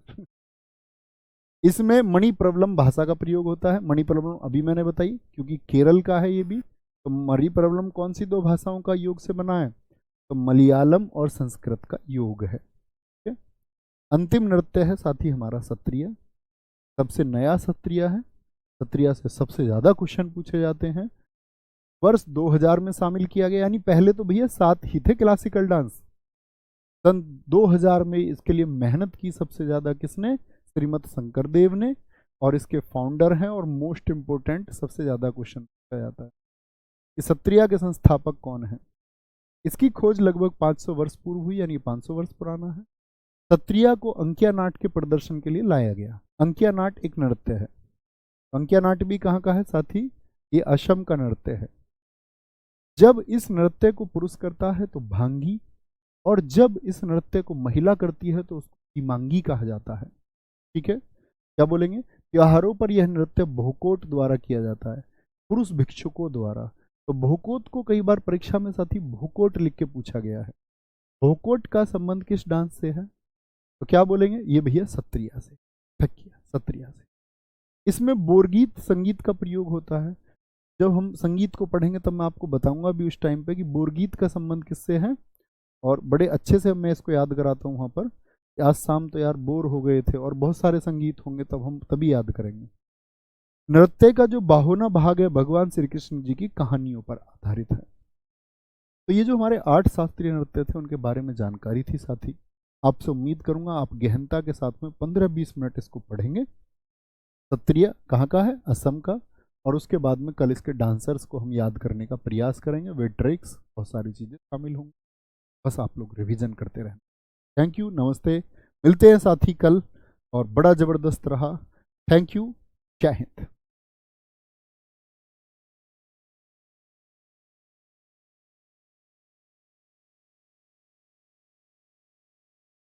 इसमें मणि प्रबलम भाषा का प्रयोग होता है। मणि प्रबलम अभी मैंने बताई क्योंकि केरल का है ये भी। तो मणि प्रबलम कौन सी 2 भाषाओं का योग से बना है? तो मलयालम और संस्कृत का योग है। ठीक है? अंतिम नृत्य है साथी हमारा सत्रिया। सबसे नया सत्रिया है। सत्रिया से सबसे ज्यादा क्वेश्चन पूछे जाते हैं। वर्ष 2000 में शामिल किया गया, यानी पहले तो भैया 7 ही थे क्लासिकल डांस। सन 2000 में इसके लिए मेहनत की सबसे ज्यादा किसने? श्रीमद शंकर देव ने। और इसके फाउंडर हैं और मोस्ट इंपोर्टेंट सबसे ज्यादा क्वेश्चन पूछा जाता है कि सत्रिया के संस्थापक कौन है। इसकी खोज लगभग 500 वर्ष पूर्व हुई, यानी 500 वर्ष पुराना है। सत्रिया को अंकिया नाट के प्रदर्शन के लिए लाया गया। अंकिया नाट एक नृत्य है। अंकिया नाट भी कहाँ का है साथी? ये असम का नृत्य है। जब इस नृत्य को पुरुष करता है तो भांगी, और जब इस नृत्य को महिला करती है तो उसको सीमांगी कहा जाता है। ठीक है, क्या बोलेंगे? त्योहारों पर यह नृत्य भोकोट द्वारा किया जाता है, पुरुष भिक्षुकों द्वारा। तो भोकोट को कई बार परीक्षा में साथी भोकोट लिख के पूछा गया है। भोकोट का संबंध किस डांस से है? तो क्या बोलेंगे? ये भैया सत्रिया से। सत्रिया से। इसमें बोरगीत संगीत का प्रयोग होता है। जब हम संगीत को पढ़ेंगे तब मैं आपको बताऊंगा भी उस टाइम पे कि बोरगीत का संबंध किससे है, और बड़े अच्छे से मैं इसको याद कराता हूँ वहाँ पर। आज शाम तो यार बोर हो गए थे, और बहुत सारे संगीत होंगे तब हम तभी याद करेंगे। नृत्य का जो बाहुना भाग है भगवान श्री कृष्ण जी की कहानियों पर आधारित है। तो ये जो हमारे 8 शास्त्रीय नृत्य थे उनके बारे में जानकारी थी साथी। आपसे उम्मीद करूंगा आप गहनता के साथ में 15-20 मिनट इसको पढ़ेंगे। सत्रिया कहाँ का है? असम का। और उसके बाद में कल इसके डांसर्स को हम याद करने का प्रयास करेंगे। वे ट्रिक्स बहुत सारी चीज़ें शामिल होंगी। बस आप लोग रिवीजन करते रहना। थैंक यू, नमस्ते, मिलते हैं साथी कल, और बड़ा ज़बरदस्त रहा। थैंक यू, जय हिंद।